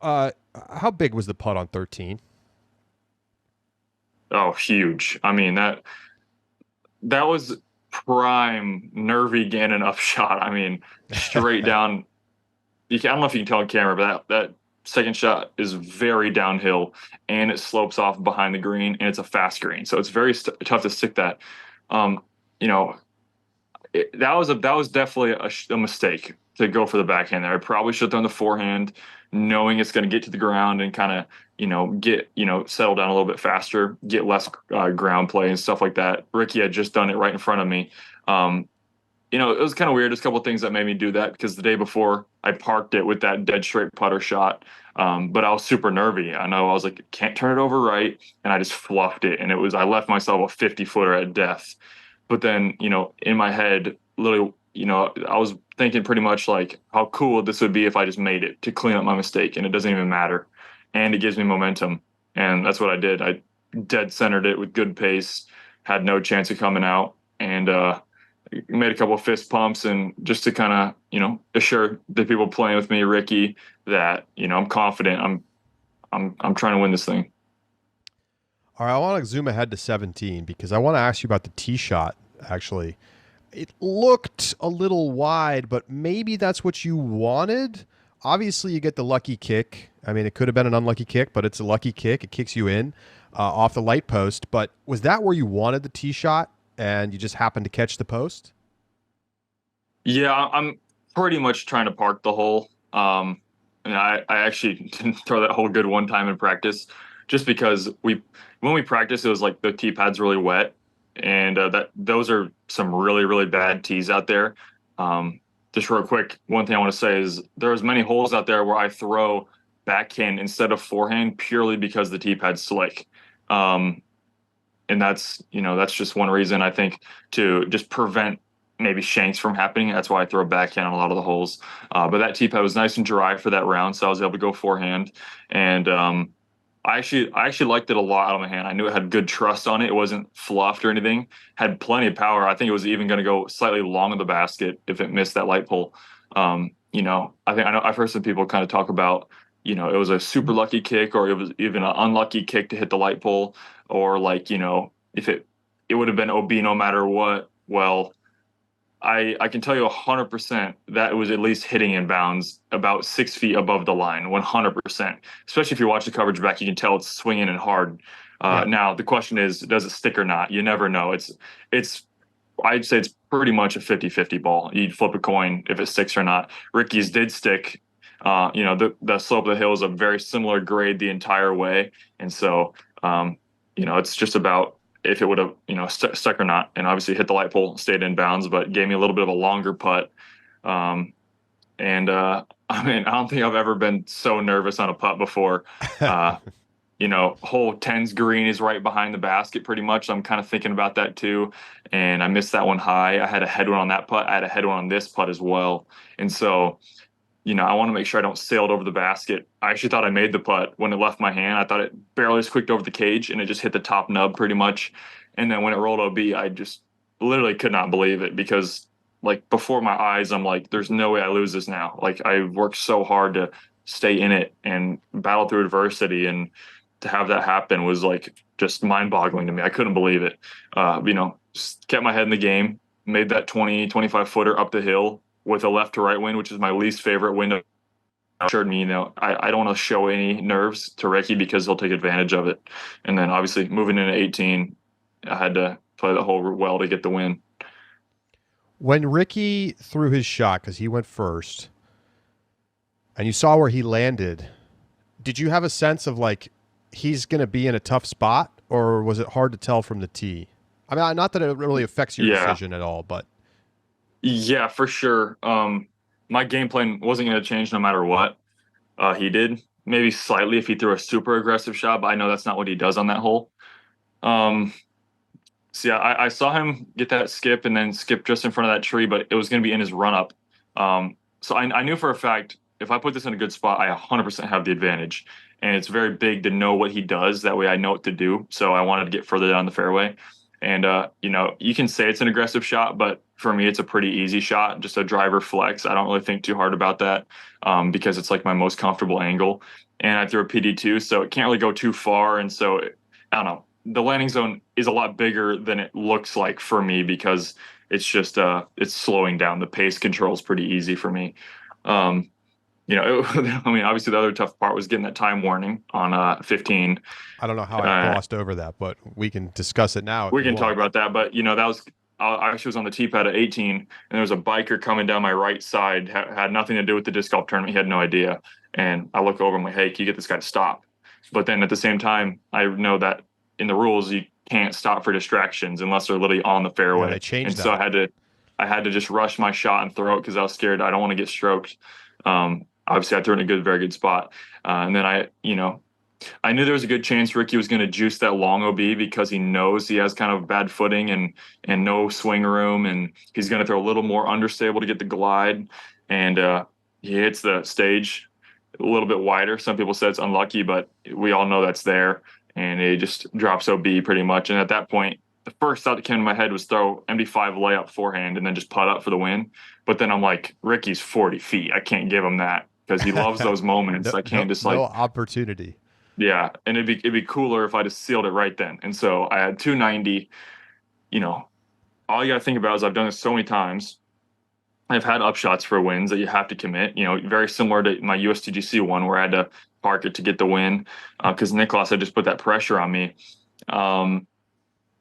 How big was the putt on 13? Oh, huge. I mean, that was prime nervy Gannon upshot. I mean, straight down. I don't know if you can tell on camera, but that second shot is very downhill and it slopes off behind the green and it's a fast green. So it's very tough to stick that. That was definitely a mistake to go for the backhand there. I probably should have done the forehand, knowing it's going to get to the ground and kind of, get, settle down a little bit faster, get less ground play and stuff like that. Ricky had just done it right in front of me. It was kind of weird. There's a couple of things that made me do that because the day before I parked it with that dead straight putter shot. But I was super nervy. I know I was like, can't turn it over right. And I just fluffed it. And I left myself a 50-footer at death. But then, in my head, literally, I was thinking pretty much like how cool this would be if I just made it to clean up my mistake, and it doesn't even matter. And it gives me momentum. And that's what I did. I dead centered it with good pace, had no chance of coming out. And, made a couple of fist pumps, and just to kind of, assure the people playing with me, Ricky, that, I'm confident. I'm trying to win this thing. All right, I want to zoom ahead to 17 because I want to ask you about the tee shot, actually. It looked a little wide, but maybe that's what you wanted. Obviously, you get the lucky kick. I mean, it could have been an unlucky kick, but it's a lucky kick. It kicks you in off the light post. But was that where you wanted the tee shot and you just happened to catch the post? Yeah, I'm pretty much trying to park the hole. And I actually didn't throw that hole good one time in practice, just because when we practice, it was like the tee pad's really wet, and those are some really, really bad tees out there. Just real quick, one thing I want to say is there's many holes out there where I throw backhand instead of forehand purely because the tee pad's slick. And that's just one reason, I think, to just prevent maybe shanks from happening. That's why I throw backhand on a lot of the holes. But that tee pad was nice and dry for that round, so I was able to go forehand. And I actually liked it a lot out of my hand. I knew it had good trust on it. It wasn't fluffed or anything. Had plenty of power. I think it was even going to go slightly long of the basket if it missed that light pole. I've heard some people kind of talk about, it was a super lucky kick, or it was even an unlucky kick to hit the light pole, or like, if it would have been OB no matter what. Well, I can tell you 100% that it was at least hitting in bounds about 6 feet above the line, 100%. Especially if you watch the coverage back, you can tell it's swinging and hard. Now the question is, does it stick or not? You never know. I'd say it's pretty much a 50-50 ball. You'd flip a coin if it sticks or not. Ricky's did stick. The slope of the hill is a very similar grade the entire way, and so it's just about if it would have, stuck or not. And obviously hit the light pole, stayed in bounds, but gave me a little bit of a longer putt. I don't think I've ever been so nervous on a putt before. Hole 10's green is right behind the basket pretty much. So I'm kind of thinking about that too. And I missed that one high. I had a head one on that putt. I had a head one on this putt as well. And so, I want to make sure I don't sail it over the basket. I actually thought I made the putt when it left my hand. I thought it barely squeaked over the cage, and it just hit the top nub pretty much. And then when it rolled OB, I just literally could not believe it, because like before my eyes, I'm like, there's no way I lose this now. Like, I worked so hard to stay in it and battle through adversity, and to have that happen was like just mind boggling to me. I couldn't believe it. Just kept my head in the game, made that 25 footer up the hill with a left to right wind, which is my least favorite wind. Assured me, I don't want to show any nerves to Ricky because he'll take advantage of it. And then obviously moving into 18, I had to play the hole well to get the win. When Ricky threw his shot, because he went first, and you saw where he landed, did you have a sense of like he's going to be in a tough spot, or was it hard to tell from the tee? I mean, not that it really affects your decision at all, but. Yeah, for sure. My game plan wasn't going to change no matter what he did. Maybe slightly if he threw a super aggressive shot, but I know that's not what he does on that hole. I saw him get that skip and then skip just in front of that tree, but it was going to be in his run-up. So I knew for a fact, if I put this in a good spot, I 100% have the advantage. And it's very big to know what he does. That way I know what to do. So I wanted to get further down the fairway. And, you can say it's an aggressive shot, but for me, it's a pretty easy shot, just a driver flex. I don't really think too hard about that because it's like my most comfortable angle. And I threw a PD2, so it can't really go too far. And so, I don't know, the landing zone is a lot bigger than it looks like for me because it's just it's slowing down. The pace control is pretty easy for me. Obviously the other tough part was getting that time warning on 15. I don't know how I glossed over that, but we can discuss it now. We can talk about that, but that was, I actually was on the tee pad at 18, and there was a biker coming down my right side, had nothing to do with the disc golf tournament. He had no idea. And I look over, I'm like, hey, can you get this guy to stop? But then at the same time, I know that in the rules, you can't stop for distractions unless they're literally on the fairway. Yeah, they changed that. So I had to just rush my shot and throw it because I was scared. I don't want to get stroked. Obviously I threw it in a very good spot. And then I knew there was a good chance Ricky was going to juice that long OB because he knows he has kind of bad footing and no swing room. And he's going to throw a little more understable to get the glide. And he hits the stage a little bit wider. Some people said it's unlucky, but we all know that's there. And it just drops OB pretty much. And at that point, the first thought that came to my head was throw MD5 layup forehand and then just putt up for the win. But then I'm like, Ricky's 40 feet. I can't give him that because he loves those moments. I can't just no opportunity. Yeah. And it'd be cooler if I just sealed it right then. And so I had 290. You know, all you got to think about is I've done this so many times. I've had upshots for wins that you have to commit, very similar to my USTGC one where I had to park it to get the win because Nicholas had just put that pressure on me.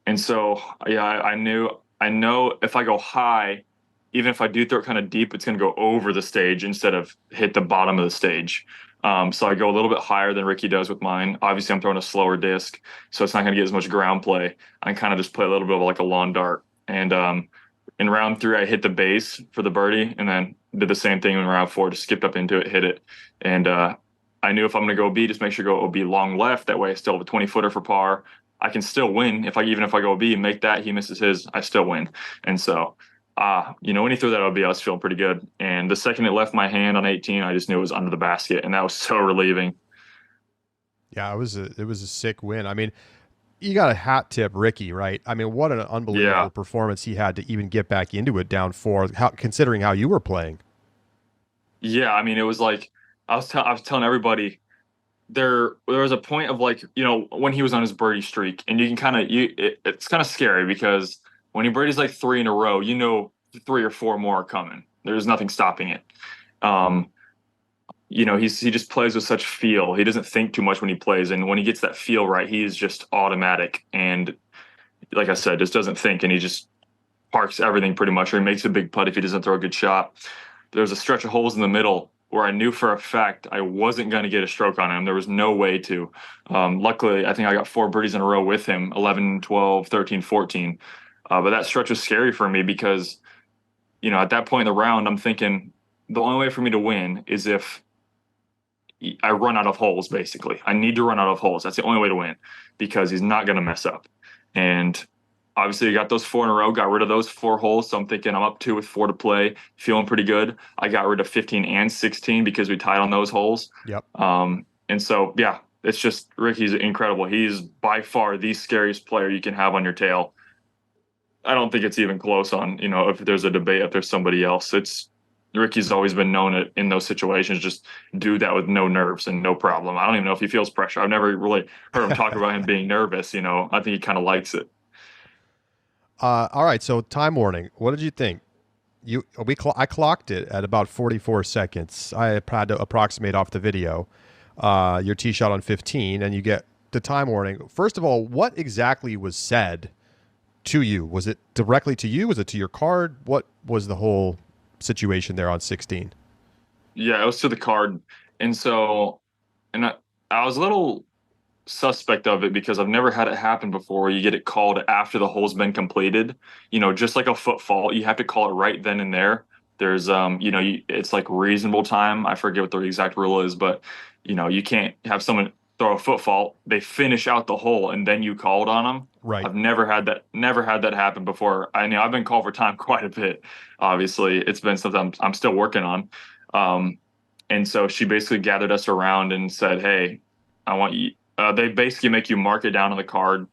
And so, yeah, I know if I go high, even if I do throw it kind of deep, it's going to go over the stage instead of hit the bottom of the stage. So I go a little bit higher than Ricky does with mine. Obviously, I'm throwing a slower disc, so it's not going to get as much ground play. I kind of just play a little bit of like a lawn dart. And in round 3, I hit the base for the birdie, and then did the same thing in round 4. Just skipped up into it, hit it. And I knew if I'm going to go B, just make sure go OB long left. That way I still have a 20-footer for par. I can still win. Even if I go B and make that, he misses his, I still win. And so, when he threw that OB, I was feeling pretty good. And the second it left my hand on 18, I just knew it was under the basket, and that was so relieving. Yeah, it was a sick win. I mean, you got a hat tip Ricky, right? I mean, what an unbelievable performance he had to even get back into it down 4, considering how you were playing. Yeah, I mean, it was like I was telling everybody there was a point of like, when he was on his birdie streak, and you can it's kind of scary because when he birdies like 3 in a row, 3 or 4 more are coming. There's nothing stopping it. He just plays with such feel. He doesn't think too much when he plays, and when he gets that feel right, he's just automatic. And like I said, just doesn't think, and he just parks everything pretty much, or he makes a big putt if he doesn't throw a good shot. There's a stretch of holes in the middle where I knew for a fact I wasn't going to get a stroke on him. There was no way to. Luckily, I think I got 4 birdies in a row with him, 11, 12, 13, 14. But that stretch was scary for me because, at that point in the round, I'm thinking the only way for me to win is if I run out of holes, basically. I need to run out of holes. That's the only way to win because he's not going to mess up. And obviously, I got those 4 in a row, got rid of those 4 holes. So I'm thinking I'm up 2 with 4 to play, feeling pretty good. I got rid of 15 and 16 because we tied on those holes. Yep. And so, yeah, it's just Ricky's incredible. He's by far the scariest player you can have on your tail. I don't think it's even close on, if there's a debate, if there's somebody else. Ricky's always been known in those situations, just do that with no nerves and no problem. I don't even know if he feels pressure. I've never really heard him talk about him being nervous. I think he kind of likes it. All right, so time warning. What did you think? I clocked it at about 44 seconds. I had to approximate off the video your tee shot on 15, and you get the time warning. First of all, what exactly was said to you? Was it directly to you? Was it to your card? What was the whole situation there on 16? Yeah, it was to the card. And so, I was a little suspect of it because I've never had it happen before where you get it called after the hole's been completed. Just like a foot fault, you have to call it right then and there. There's it's like reasonable time. I forget what the exact rule is, but you can't have someone throw a foot fault, they finish out the hole, and then you called on them. Right. I've never had that happen before. I know I've been called for time quite a bit. Obviously, it's been something I'm still working on. And so she basically gathered us around and said, "Hey, I want you." They basically make you mark it down on the card,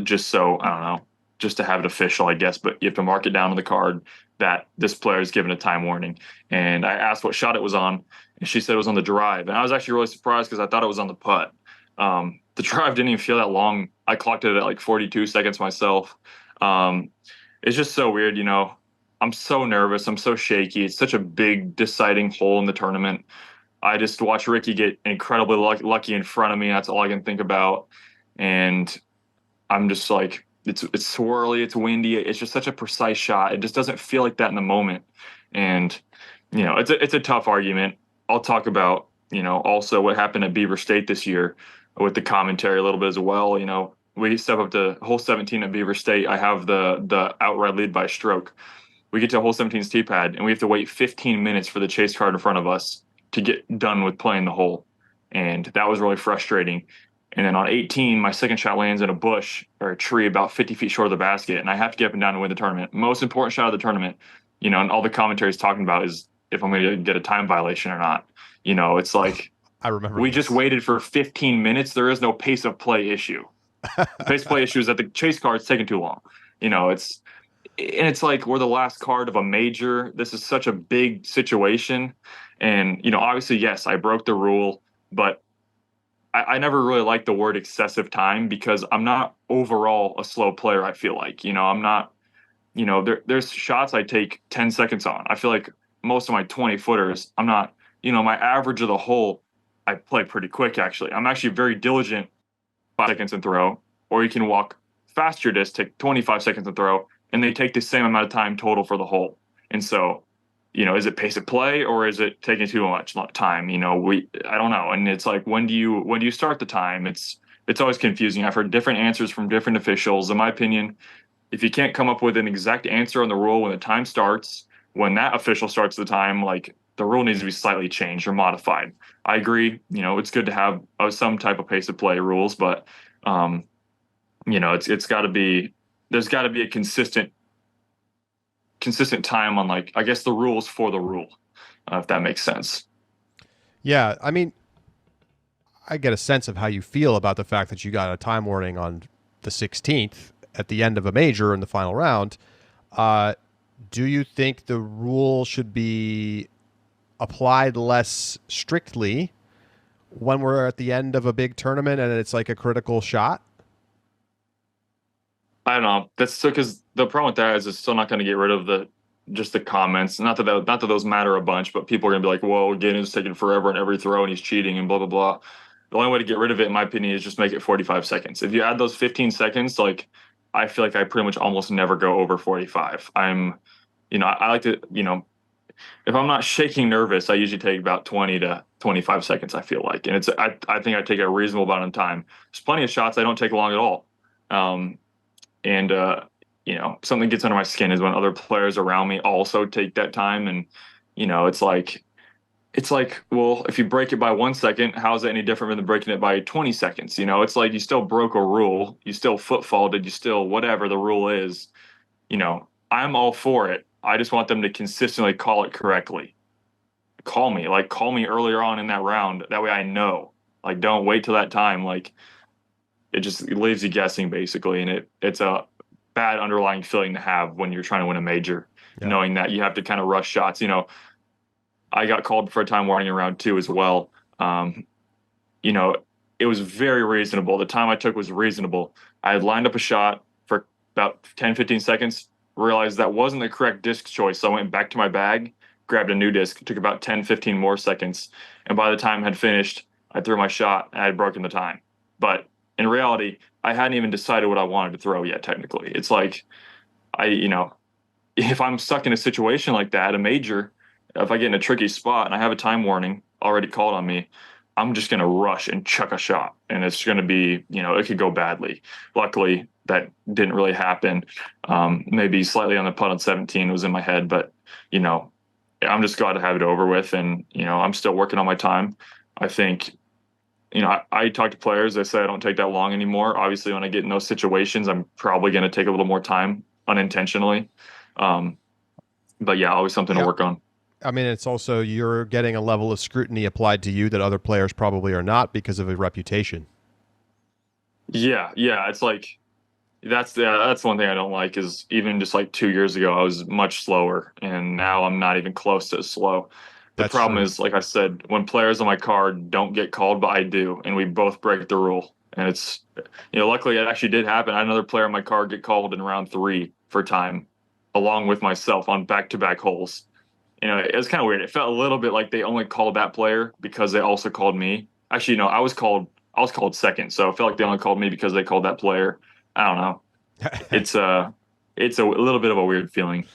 just so, I don't know, just to have it official, I guess. But you have to mark it down on the card that this player is given a time warning. And I asked what shot it was on, and she said it was on the drive. And I was actually really surprised because I thought it was on the putt. The drive didn't even feel that long. I clocked it at like 42 seconds myself. It's just so weird, I'm so nervous. I'm so shaky. It's such a big deciding hole in the tournament. I just watched Ricky get incredibly lucky in front of me. That's all I can think about. And I'm just like, it's swirly, it's windy. It's just such a precise shot. It just doesn't feel like that in the moment. And, it's a tough argument. I'll talk about, also what happened at Beaver State this year with the commentary a little bit as well. We step up to hole 17 at Beaver State. I have the outright lead by stroke. We get to hole 17's tee pad, and we have to wait 15 minutes for the chase card in front of us to get done with playing the hole. And that was really frustrating. And then on 18, my second shot lands in a bush or a tree about 50 feet short of the basket, and I have to get up and down to win the tournament. Most important shot of the tournament, and all the commentary is talking about is if I'm going to get a time violation or not. It's like, I remember we just waited for 15 minutes. There is no pace of play issue. The pace of play issue is that the chase card's taking too long. It's like we're the last card of a major. This is such a big situation. And, obviously, yes, I broke the rule, but I never really liked the word excessive time because I'm not overall a slow player, I feel like. I'm not, there's shots I take 10 seconds on. I feel like most of my 20 footers, I'm not, my average of the hole, I play pretty quick, actually. I'm actually very diligent, 5 seconds and throw, or you can walk faster disc, take 25 seconds and throw, and they take the same amount of time total for the hole. And so, is it pace of play or is it taking too much time? I don't know. And it's like, when do you start the time? It's always confusing. I've heard different answers from different officials. In my opinion, if you can't come up with an exact answer on the rule when the time starts, when that official starts the time, like, the rule needs to be slightly changed or modified. I agree. It's good to have some type of pace of play rules, but it's got to be, there's got to be a consistent time on, like, I guess, the rules for the rule, if that makes sense. Yeah, I mean, I get a sense of how you feel about the fact that you got a time warning on the 16th at the end of a major in the final round. Do you think the rule should be applied less strictly when we're at the end of a big tournament and it's like a critical shot? I don't know. That's so, because the problem with that is it's still not going to get rid of the comments. Not that those matter a bunch, but people are going to be like, "Whoa, Gannon's taking forever in every throw and he's cheating and blah blah blah." The only way to get rid of it, in my opinion, is just make it 45 seconds. If you add those 15 seconds, like, I feel like I pretty much almost never go over 45. I like to, if I'm not shaking nervous, I usually take about 20 to 25 seconds, I feel like. And I think I take a reasonable amount of time. There's plenty of shots I don't take long at all. And something gets under my skin is when other players around me also take that time. And, it's like, well, if you break it by 1 second, how is that any different than breaking it by 20 seconds? It's like you still broke a rule, you still foot faulted, you still, whatever the rule is, I'm all for it. I just want them to consistently call it correctly. Call me earlier on in that round. That way I know. Like, don't wait till that time. Like, it leaves you guessing, basically. And it's a bad underlying feeling to have when you're trying to win a major, knowing that you have to kind of rush shots. I got called for a time warning in round 2 as well. It was very reasonable. The time I took was reasonable. I had lined up a shot for about 10, 15 seconds, realized that wasn't the correct disc choice. So I went back to my bag, grabbed a new disc. It took about 10, 15 more seconds. And by the time I had finished, I threw my shot and I had broken the time. But in reality, I hadn't even decided what I wanted to throw yet, technically. It's like, if I'm stuck in a situation like that, a major, if I get in a tricky spot and I have a time warning already called on me, I'm just going to rush and chuck a shot. And it's going to be, it could go badly. Luckily, that didn't really happen. Maybe slightly on the putt on 17 was in my head, but, I'm just glad to have it over with. And, I'm still working on my time. I think, I talk to players. They say I don't take that long anymore. Obviously, when I get in those situations, I'm probably going to take a little more time unintentionally. But yeah, always something to work on. I mean, it's also, you're getting a level of scrutiny applied to you that other players probably are not because of a reputation. Yeah. It's like, that's one thing I don't like is even just like 2 years ago, I was much slower and now I'm not even close to as slow. The problem is, like I said, when players on my card don't get called, but I do, and we both break the rule. And it's, luckily it actually did happen. I had another player on my card get called in round 3 for time, along with myself on back-to-back holes. It was kind of weird. It felt a little bit like they only called that player because they also called me. Actually, no, I was called second, so it felt like they only called me because they called that player. I don't know. It's a little bit of a weird feeling.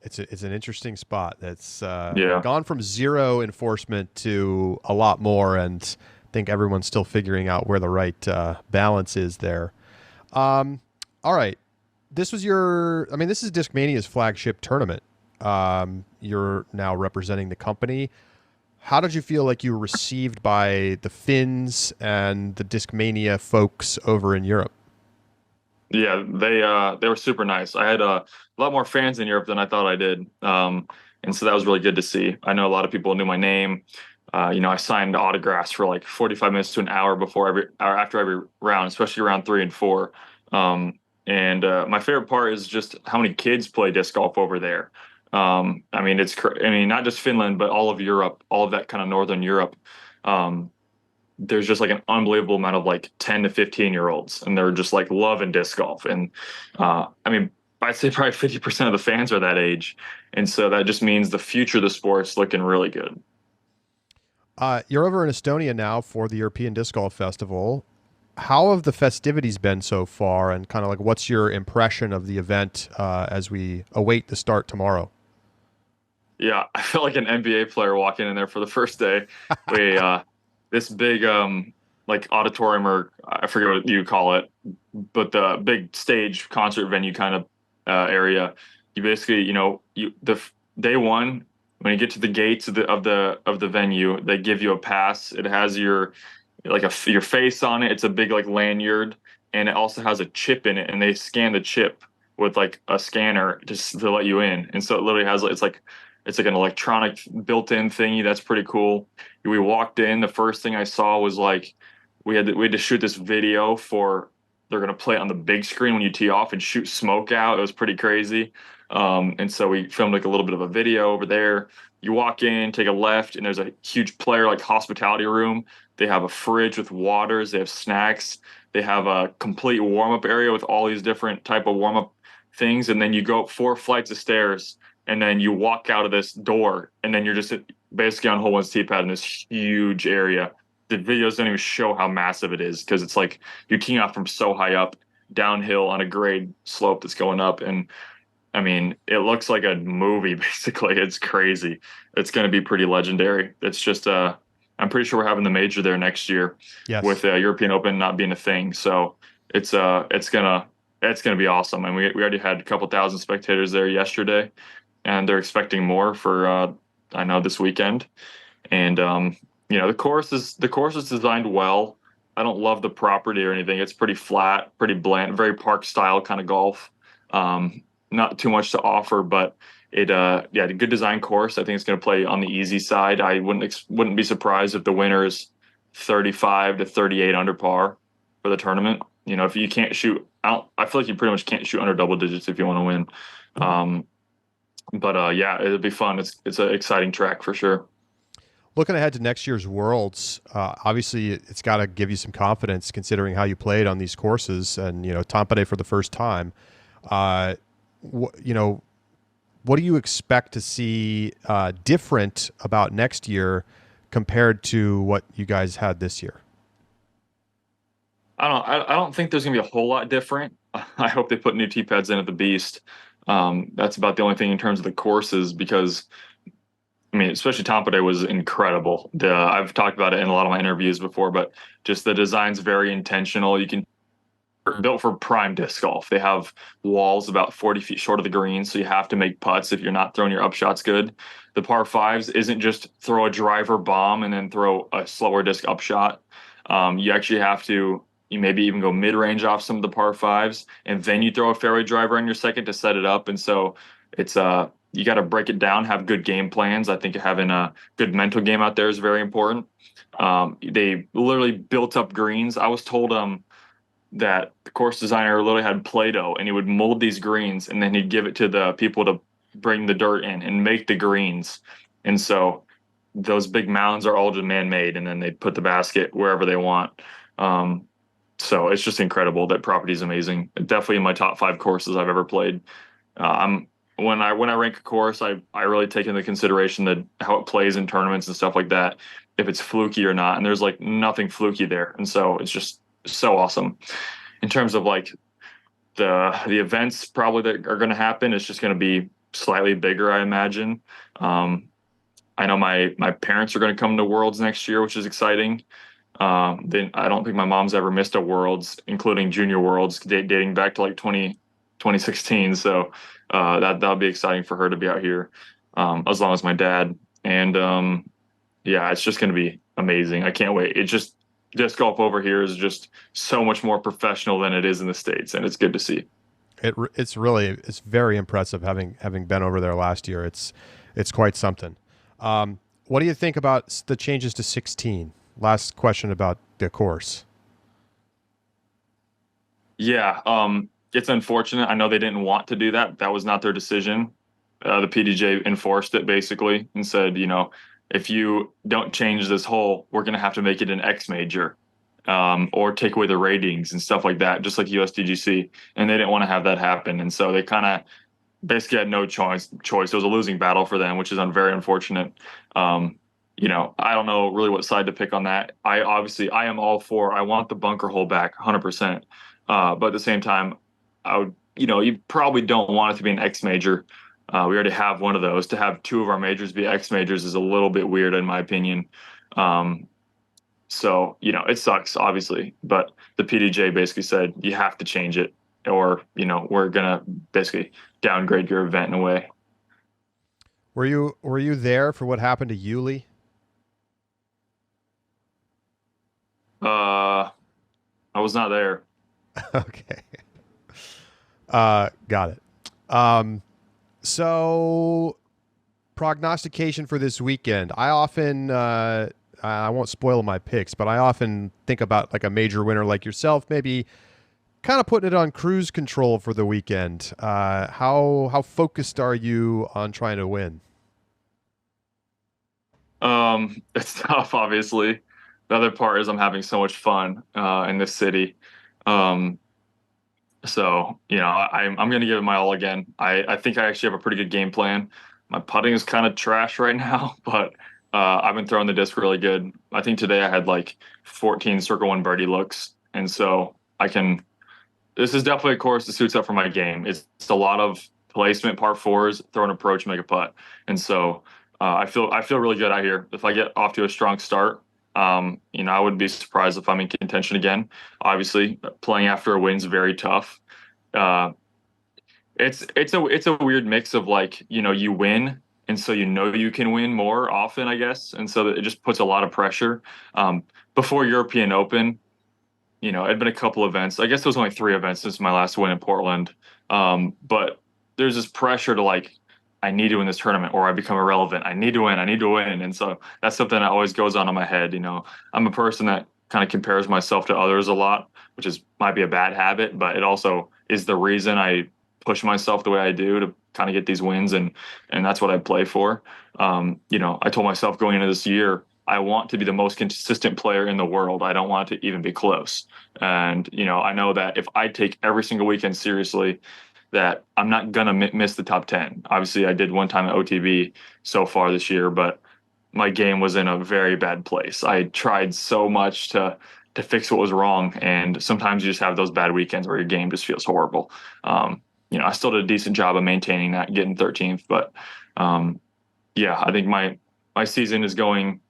It's an interesting spot. That's gone from zero enforcement to a lot more, and I think everyone's still figuring out where the right balance is there. All right, this is Discmania's flagship tournament. You're now representing the company. How did you feel like you were received by the Finns and the Discmania folks over in Europe? Yeah, they were super nice. I had a lot more fans in Europe than I thought I did. And so that was really good to see. I know a lot of people knew my name. I signed autographs for like 45 minutes to an hour after every round, especially round 3 and 4. And my favorite part is just how many kids play disc golf over there. I mean, not just Finland, but all of Europe, all of that kind of Northern Europe. There's just like an unbelievable amount of like 10 to 15-year-olds, and they're just like loving disc golf. And I mean, I'd say probably 50% of the fans are that age. And so that just means the future of the sport's looking really good. You're over in Estonia now for the European Disc Golf Festival. How have the festivities been so far, and kind of like what's your impression of the event as we await the start tomorrow? Yeah, I felt like an NBA player walking in there for the first day. We this big like auditorium, or I forget what you call it, but the big stage concert venue kind of area. You basically, day one, when you get to the gates of the venue, they give you a pass. It has your face on it. It's a big like lanyard, and it also has a chip in it, and they scan the chip with like a scanner just to let you in. And so it literally has it's like an electronic built-in thingy. That's pretty cool. We walked in. The first thing I saw was like we had to shoot this video they're going to play it on the big screen when you tee off and shoot smoke out. It was pretty crazy. And so we filmed like a little bit of a video over there. You walk in, take a left, and there's a huge player like hospitality room. They have a fridge with waters. They have snacks. They have a complete warm-up area with all these different type of warm-up things. And then you go up 4 flights of stairs, and then you walk out of this door, and then you're just basically on hole one's tee pad in this huge area. The videos don't even show how massive it is, because it's like you're teeing off from so high up, downhill on a grade slope that's going up. And I mean, it looks like a movie, basically. It's crazy. It's going to be pretty legendary. It's just, I'm pretty sure we're having the major there next year. Yes. With European Open not being a thing. So it's gonna be awesome. And we already had a couple thousand spectators there yesterday, and they're expecting more for I know this weekend. And the course is designed well. I don't love the property or anything. It's pretty flat, pretty bland, very park style kind of golf. Not too much to offer, but a good design course. I think it's going to play on the easy side. I wouldn't be surprised if the winner is 35 to 38 under par for the tournament. If you can't shoot out, I feel like you pretty much can't shoot under double digits if you want to win. But it'll be fun. It's an exciting track for sure. Looking ahead to next year's Worlds, obviously it's got to give you some confidence considering how you played on these courses, and Tampere for the first time. What do you expect to see different about next year compared to what you guys had this year? I don't think there's gonna be a whole lot different. I hope they put new tee pads in at the Beast. That's about the only thing in terms of the courses, because I mean, especially Tampere was incredible. I've talked about it in a lot of my interviews before, but just the design's very intentional. Built for prime disc golf. They have walls about 40 feet short of the green, so you have to make putts if you're not throwing your upshots good. The par fives isn't just throw a driver bomb and then throw a slower disc upshot. You actually have to maybe even go mid-range off some of the par fives, and then you throw a fairway driver on your second to set it up. And so it's you got to break it down, have good game plans. I think having a good mental game out there is very important. They literally built up greens. I was told that the course designer literally had Play-Doh, and he would mold these greens, and then he'd give it to the people to bring the dirt in and make the greens. And so those big mounds are all just man-made, and then they put the basket wherever they want. So it's just incredible. That property is amazing. Definitely in my top 5 courses I've ever played. When I rank a course, I really take into consideration how it plays in tournaments and stuff like that, if it's fluky or not. And there's like nothing fluky there. And so it's just so awesome. In terms of like the events probably that are going to happen, it's just going to be slightly bigger, I imagine. I know my parents are going to come to Worlds next year, which is exciting. Then I don't think my mom's ever missed a Worlds, including Junior Worlds, dating back to like 2016. So that'll be exciting for her to be out here, as long as my dad. And it's just going to be amazing. I can't wait. Disc golf over here is just so much more professional than it is in the States, and it's good to see. It's very impressive having been over there last year. It's It's quite something. What do you think about the changes to 16? Last question about the course. Yeah, it's unfortunate. I know they didn't want to do that. That was not their decision. The PDJ enforced it basically and said, if you don't change this hole, we're going to have to make it an X major, or take away the ratings and stuff like that, just like USDGC. And they didn't want to have that happen. And so they kind of basically had no choice. It was a losing battle for them, which is very unfortunate. I don't know really what side to pick on that. I am all for, I want the bunker hole back 100%. But at the same time, I would, you probably don't want it to be an X major. We already have one of those. To have two of our majors be X majors is a little bit weird, in my opinion. So, it sucks, obviously. But the PDJ basically said, you have to change it, or, we're going to basically downgrade your event in a way. Were you there for what happened to Yuli? I was not there. Okay. Got it. So prognostication for this weekend. I often, I won't spoil my picks, but I often think about like a major winner like yourself, maybe kind of putting it on cruise control for the weekend. How focused are you on trying to win? It's tough, obviously. The other part is I'm having so much fun in this city. So, I'm going to give it my all again. I think I actually have a pretty good game plan. My putting is kind of trash right now, but I've been throwing the disc really good. I think today I had like 14 circle one birdie looks. And so this is definitely a course that suits up for my game. It's a lot of placement, par fours, throw an approach, make a putt. And so I feel really good out here. If I get off to a strong start, I would be surprised if I'm in contention again. Obviously, playing after a win's very tough. It's a weird mix of like, you win, and so you can win more often, I guess, and so it just puts a lot of pressure. Before European Open, it'd been a couple events. I guess there was only 3 events since my last win in Portland. But there's this pressure to like, I need to win this tournament or I become irrelevant. I need to win. And so that's something that always goes on in my head. I'm a person that kind of compares myself to others a lot, which might be a bad habit, but it also is the reason I push myself the way I do to kind of get these wins. And that's what I play for. I told myself going into this year, I want to be the most consistent player in the world. I don't want it to even be close. And, I know that if I take every single weekend seriously, that I'm not going to miss the top 10. Obviously, I did one time at OTB so far this year, but my game was in a very bad place. I tried so much to fix what was wrong, and sometimes you just have those bad weekends where your game just feels horrible. I still did a decent job of maintaining that, getting 13th, but I think my season is going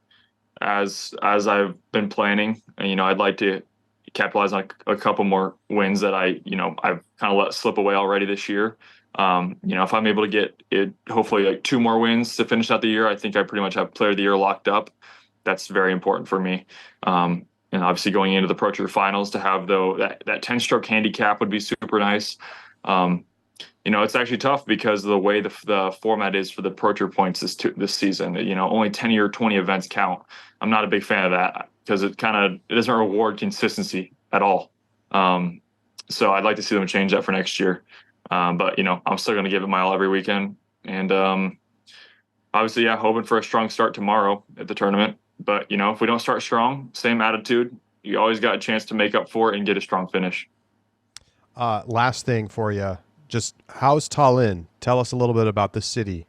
as I've been planning. And, I'd like to capitalize on a couple more wins that I've kind of let slip away already this year. If I'm able to get it, hopefully like 2 more wins to finish out the year, I think I pretty much have player of the year locked up. That's very important for me. And obviously going into the Pro Tour finals to have that 10-stroke handicap would be super nice. It's actually tough because of the way the format is for the Pro Tour points this season. Only 10 or 20 events count. I'm not a big fan of that because it doesn't reward consistency at all. So I'd like to see them change that for next year. But I'm still going to give it my all every weekend. And obviously, hoping for a strong start tomorrow at the tournament. But if we don't start strong, same attitude. You always got a chance to make up for it and get a strong finish. Last thing for you. Just how's Tallinn? Tell us a little bit about the city.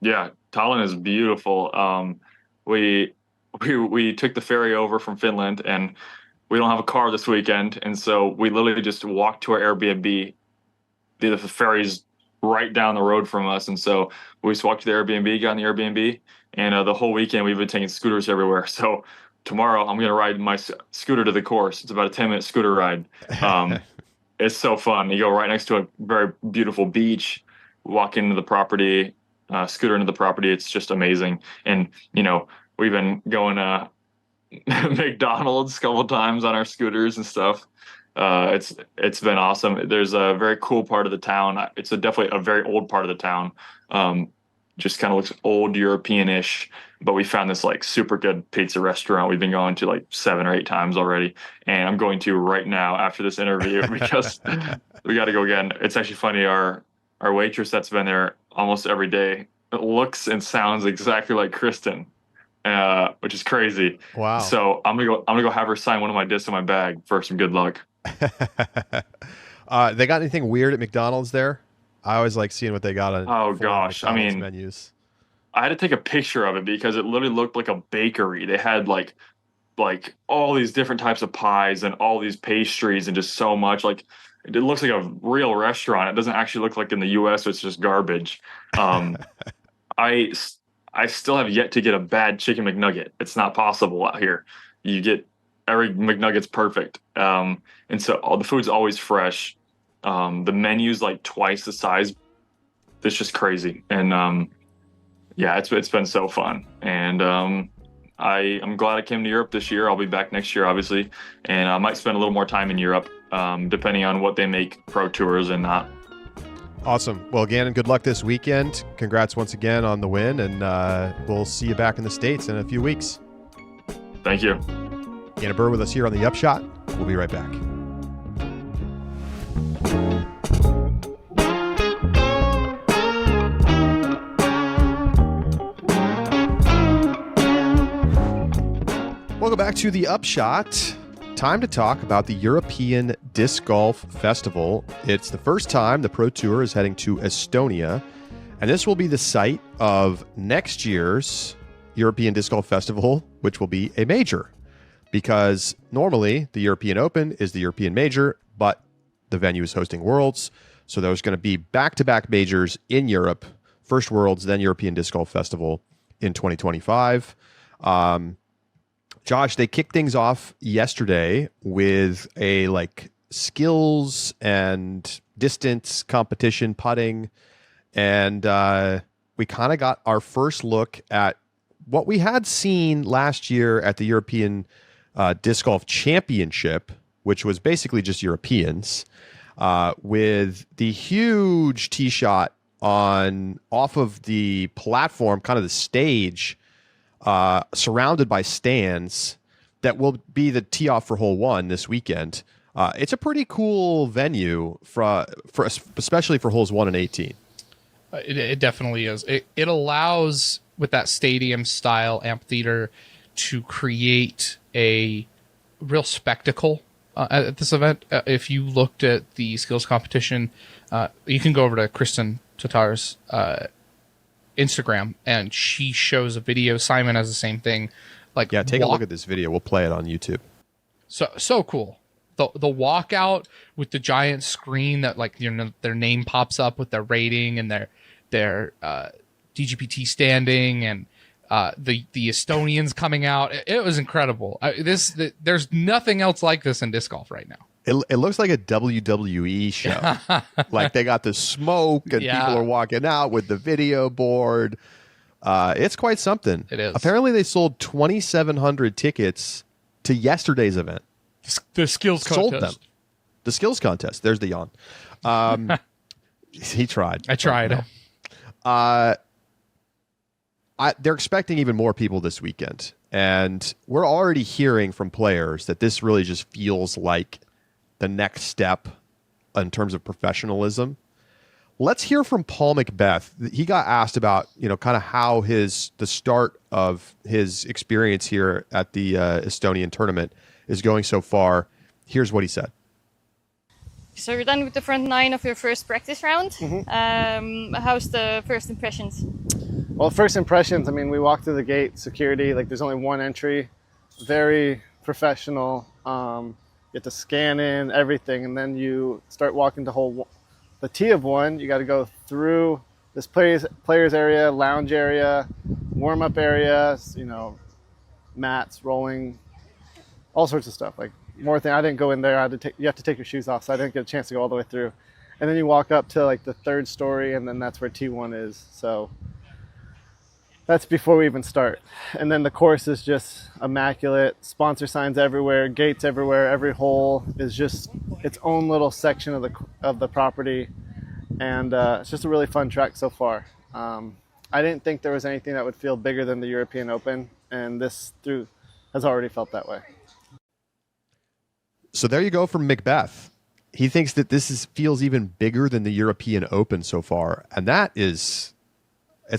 Yeah, Tallinn is beautiful. We took the ferry over from Finland, and we don't have a car this weekend, and so we literally just walked to our Airbnb. The ferry's right down the road from us, and so we just walked to the Airbnb, got in the Airbnb, and the whole weekend we've been taking scooters everywhere. So tomorrow I'm going to ride my scooter to the course. It's about a 10-minute scooter ride. It's so fun. You go right next to a very beautiful beach, walk into the property, scooter into the property. It's just amazing. And, we've been going to McDonald's a couple times on our scooters and stuff. It's been awesome. There's a very cool part of the town. It's definitely a very old part of the town. just kind of looks old European-ish. But we found this like super good pizza restaurant we've been going to like 7 or 8 times already, and I'm going to right now after this interview because we got to go again. It's actually funny. Our waitress that's been there almost every day looks and sounds exactly like Kristen, which is crazy. Wow. So I'm gonna go have her sign one of my discs in my bag for some good luck. They got anything weird at McDonald's there? I always like seeing what they got on. Oh gosh, I McDonald's mean, menus. I had to take a picture of it because it literally looked like a bakery. They had like all these different types of pies and all these pastries and just so much. Like it looks like a real restaurant. It doesn't actually look like in the U.S. It's just garbage. I still have yet to get a bad chicken McNugget. It's not possible out here. You get every McNugget's perfect, and so all the food's always fresh. The menu's like twice the size. It's just crazy, and yeah, it's been so fun, and I'm glad I came to Europe this year. I'll be back next year, obviously, and I might spend a little more time in Europe, depending on what they make pro tours and not. Awesome. Well, Gannon, good luck this weekend. Congrats once again on the win, and we'll see you back in the States in a few weeks. Thank you. Gannon Buhr with us here on the Upshot. We'll be right back. Welcome back to the Upshot. Time to talk about the European Disc Golf Festival. It's the first time the Pro Tour is heading to Estonia, and this will be the site of next year's European Disc Golf Festival, which will be a major. Because normally the European Open is the European major, but the venue is hosting Worlds. So there's going to be back-to-back majors in Europe, first Worlds, then European Disc Golf Festival in 2025. Josh, they kicked things off yesterday with a skills and distance competition, putting, and we kind of got our first look at what we had seen last year at the European Disc Golf Championship, which was basically just Europeans, with the huge tee shot off of the platform, kind of the stage, surrounded by stands that will be the tee off for hole 1 this weekend. It's a pretty cool venue for especially for holes 1 and 18. It definitely is. It allows, with that stadium style amphitheater, to create a real spectacle at this event. If you looked at the skills competition, you can go over to Kristen Tatar's Instagram, and she shows a video. Simon has the same thing. Take a look at this video. We'll play it on YouTube. So cool. The walkout with the giant screen that their name pops up with their rating and their DGPT standing, and the Estonians coming out. It was incredible. There's nothing else like this in disc golf right now. It looks like a WWE show. Like they got the smoke and people are walking out with the video board. It's quite something. It is. Apparently they sold 2,700 tickets to yesterday's event. The skills contest. Sold them. The skills contest. There's the yawn. He tried. I tried. They're expecting even more people this weekend. And we're already hearing from players that this really just feels like the next step in terms of professionalism. Let's hear from Paul Macbeth. He got asked about, kind of how the start of his experience here at the Estonian tournament is going so far. Here's what he said. So you're done with the front 9 of your first practice round. Mm-hmm. How's the first impressions? Well, first impressions, we walked through the gate, security, there's only one entry, very professional. You have to scan in everything, and then you start walking to the tee of 1. You got to go through this players area, lounge area, warm-up area, mats, rolling, all sorts of stuff. More thing, I didn't go in there. You have to take your shoes off, so I didn't get a chance to go all the way through. And then you walk up to the 3rd story, and then that's where T1 is. So that's before we even start. And then the course is just immaculate. Sponsor signs everywhere, gates everywhere. Every hole is just its own little section of the property, and it's just a really fun track so far. I didn't think there was anything that would feel bigger than the European Open, and has already felt that way. So there you go from Macbeth. He thinks that feels even bigger than the European Open so far, and it's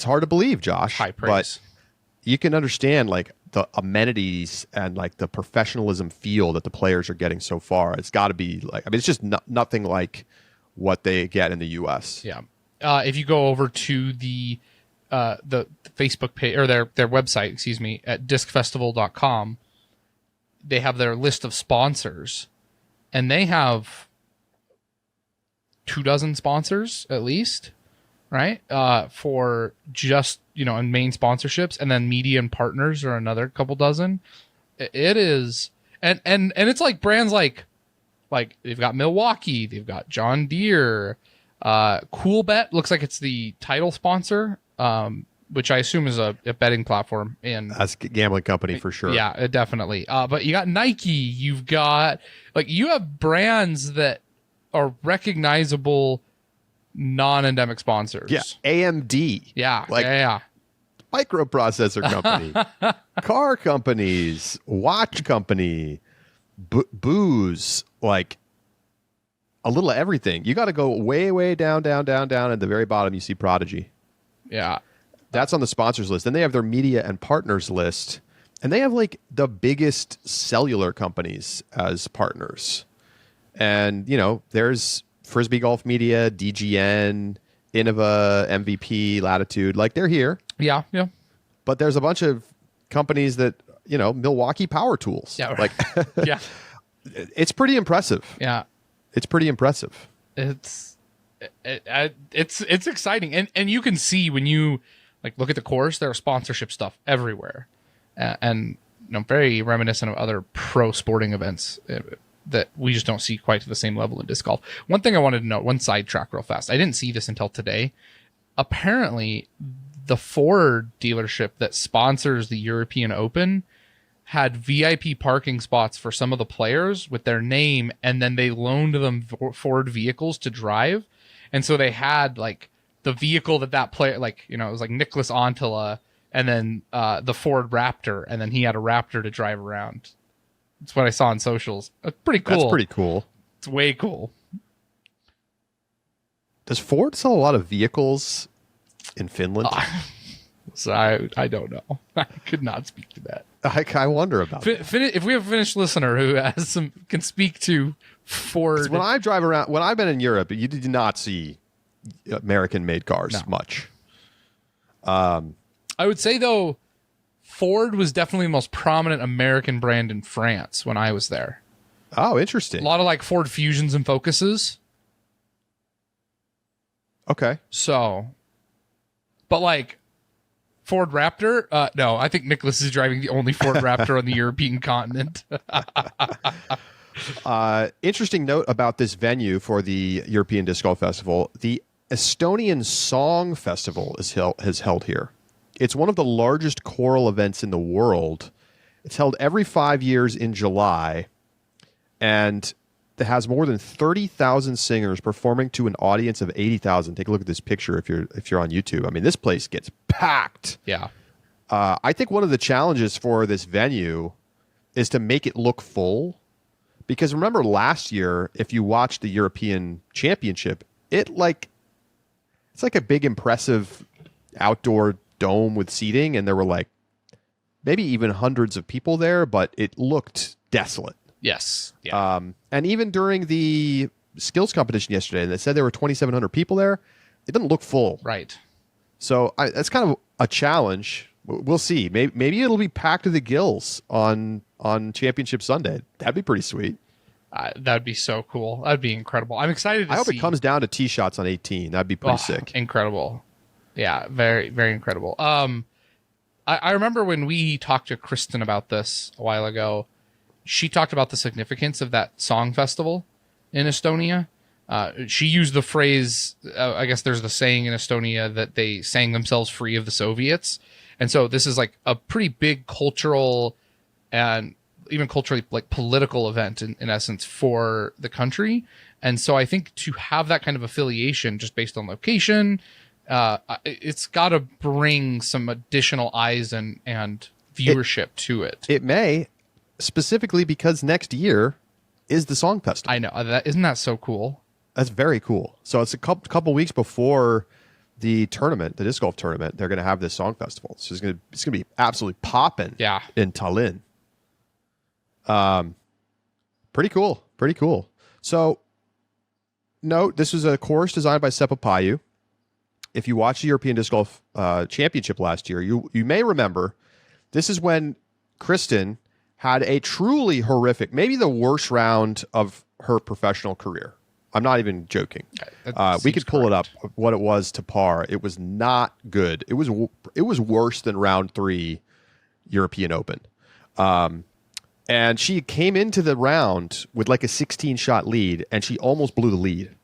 hard to believe, Josh. High praise. But you can understand like the amenities and like the professionalism feel that the players are getting so far. It's got to be like, I mean, it's just nothing like what they get in the U.S. Yeah. If you go over to the Facebook page or their website, excuse me, at discfestival.com, they have their list of sponsors, and they have 24 sponsors at least, right? For just, and main sponsorships, and then media and partners are another couple dozen. It is, and it's like brands like they've got Milwaukee, they've got John Deere, CoolBet looks like it's the title sponsor, which I assume is a betting platform. And that's a gambling company for sure. Yeah, definitely. But you got Nike, you've got you have brands that are recognizable non-endemic sponsors. Yeah, AMD. Yeah, microprocessor company, car companies, watch company, booze, like a little of everything. You got to go way, way down at the very bottom. You see Prodigy. Yeah. That's on the sponsors list. Then they have their media and partners list, and they have like the biggest cellular companies as partners. And, there's Frisbee Golf Media, DGN, Innova, MVP, Latitude. Like, they're here. Yeah. But there's a bunch of companies that, Milwaukee Power Tools. Yeah. Right. Like, yeah. It's pretty impressive. Yeah. It's pretty impressive. It's exciting. And you can see when you look at the course, there are sponsorship stuff everywhere. And very reminiscent of other pro sporting events that we just don't see quite to the same level in disc golf. One thing I wanted to note, one sidetrack real fast. I didn't see this until today. Apparently, the Ford dealership that sponsors the European Open had VIP parking spots for some of the players with their name, and then they loaned them Ford vehicles to drive. And so they had the vehicle that player, it was like Nicholas Antila, and then the Ford Raptor, and then he had a Raptor to drive around. That's what I saw on socials. It's pretty cool. That's pretty cool. It's way cool. Does Ford sell a lot of vehicles in Finland? So I don't know. I could not speak to that. I wonder about that. If we have a Finnish listener who has can speak to Ford. When I drive around, when I've been in Europe, you did not see American-made cars much. I would say though, Ford was definitely the most prominent American brand in France when I was there. Oh, interesting. A lot of Ford Fusions and Focuses. Okay. So, but Ford Raptor? No, I think Nicholas is driving the only Ford Raptor on the European continent. Interesting note about this venue for the European Disc Golf Festival. The Estonian Song Festival is held here. It's one of the largest choral events in the world. It's held every 5 years in July, and it has more than 30,000 singers performing to an audience of 80,000. Take a look at this picture if you're on YouTube. I mean, this place gets packed. Yeah. I think one of the challenges for this venue is to make it look full, because remember last year, if you watched the European Championship, it's like a big impressive outdoor dome with seating, and there were maybe even hundreds of people there, but it looked desolate. Yes. Yeah. And even during the skills competition yesterday, they said there were 2,700 people there. It didn't look full. Right. So that's kind of a challenge. We'll see. Maybe it'll be packed to the gills on Championship Sunday. That'd be pretty sweet. That'd be so cool. That'd be incredible. I'm excited to see. I hope it comes down to tee shots on 18. That'd be pretty sick. Incredible. Yeah, very, very incredible. I remember when we talked to Kristen about this a while ago, she talked about the significance of that song festival in Estonia. She used the phrase, I guess there's the saying in Estonia that they sang themselves free of the Soviets. And so this is a pretty big cultural and even culturally political event in essence for the country. And so I think to have that kind of affiliation just based on location It's got to bring some additional eyes and viewership to it. It may, specifically because next year is the Song Festival. I know. Isn't that so cool? That's very cool. So it's a couple weeks before the tournament, the disc golf tournament. They're going to have this Song Festival. So it's going to be absolutely popping. Yeah. In Tallinn. Pretty cool. Pretty cool. So note, this was a course designed by Seppo Paiju. If you watched the European Disc Golf Championship last year, you may remember this is when Kristen had a truly horrific, maybe the worst round of her professional career. I'm not even joking. We could pull it up, what it was to par. It was not good. It was worse than round 3 European Open. And she came into the round with like a 16-shot lead, and she almost blew the lead.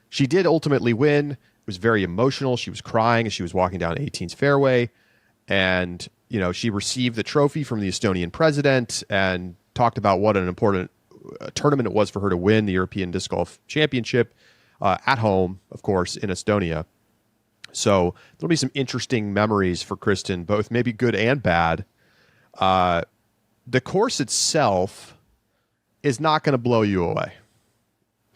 She did ultimately win. It was very emotional. She was crying as she was walking down 18's fairway. And, she received the trophy from the Estonian president and talked about what an important tournament it was for her to win the European Disc Golf Championship at home, of course, in Estonia. So there'll be some interesting memories for Kristen, both maybe good and bad. The course itself is not going to blow you away.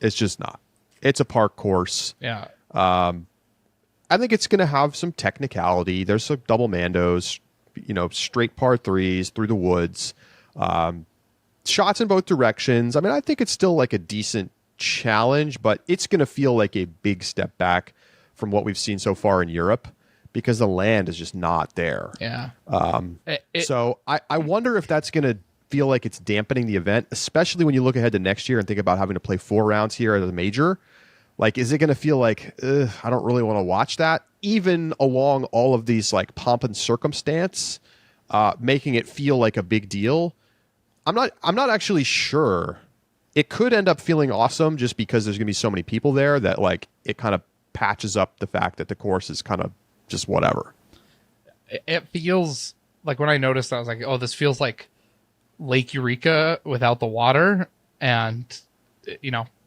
It's just not. It's a park course. Yeah. I think it's going to have some technicality. There's some double mandos, straight par 3s through the woods, shots in both directions. I mean, I think it's still like a decent challenge, but it's going to feel like a big step back from what we've seen so far in Europe because the land is just not there. Yeah. So I wonder if that's going to feel like it's dampening the event, especially when you look ahead to next year and think about having to play 4 rounds here at a major. Like, is it going to feel like, I don't really want to watch that, even along all of these like pomp and circumstance, making it feel like a big deal? I'm not actually sure. It could end up feeling awesome just because there's going to be so many people there that like it kind of patches up the fact that the course is kind of just whatever. It feels like when I noticed that, I was like, oh, this feels like Lake Eureka without the water, and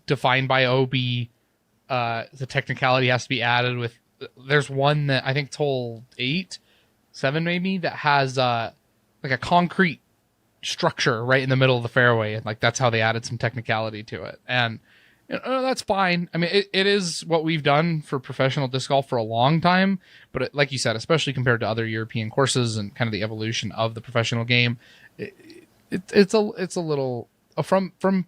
defined by OB. The technicality has to be added with. There's one that I think it's hole 8, 7 maybe, that has like a concrete structure right in the middle of the fairway, and like that's how they added some technicality to it, and that's fine. I mean, it is what we've done for professional disc golf for a long time, but like you said, especially compared to other European courses and kind of the evolution of the professional game, it's a little from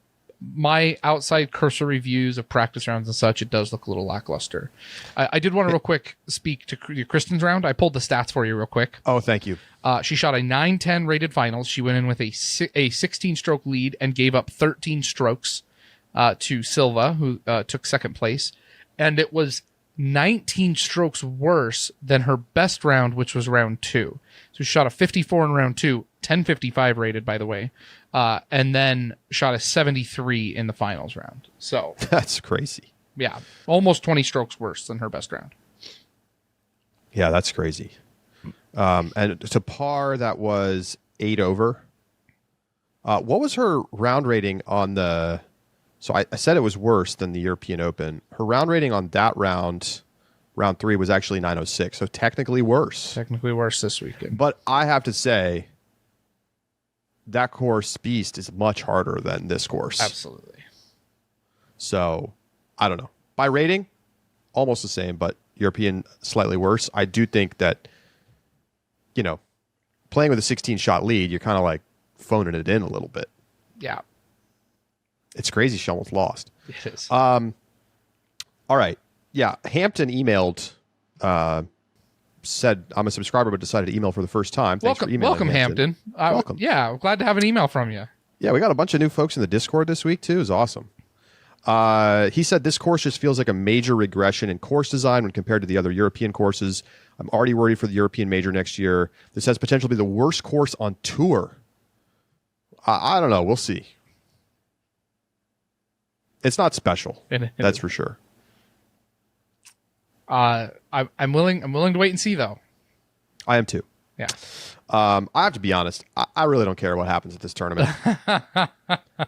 my outside cursory views of practice rounds and such, it does look a little lackluster. I did want to real quick speak to Kristen's round. I pulled the stats for you real quick. Oh, thank you. She shot a 9-10 rated finals. She went in with a 16-stroke lead and gave up 13 strokes to Silva, who took second place. And it was 19 strokes worse than her best round, which was round 2. So she shot a 54 in round 2, 1055 rated, by the way. And then shot a 73 in the finals round. So that's crazy. Yeah, almost 20 strokes worse than her best round. Yeah, that's crazy. And to par, that was 8 over. What was her round rating on the... So I said it was worse than the European Open. Her round rating on that round 3, was actually 906. So technically worse. Technically worse this weekend. But I have to say, that course beast is much harder than this course. Absolutely. So I don't know. By rating, almost the same, but European slightly worse. I do think that, playing with a 16-shot lead, you're kind of like phoning it in a little bit. Yeah. It's crazy she almost lost. It is. All right. Yeah. Hampton emailed, said, I'm a subscriber, but decided to email for the first time. Thanks for emailing. Welcome, Hampton. Welcome. Yeah, I'm glad to have an email from you. Yeah, we got a bunch of new folks in the Discord this week, too. It was awesome. He said, this course just feels like a major regression in course design when compared to the other European courses. I'm already worried for the European major next year. This has potential to be the worst course on tour. I don't know. We'll see. It's not special. That's for sure. I'm willing to wait and see, though. I am too. Yeah. I have to be honest. I really don't care what happens at this tournament.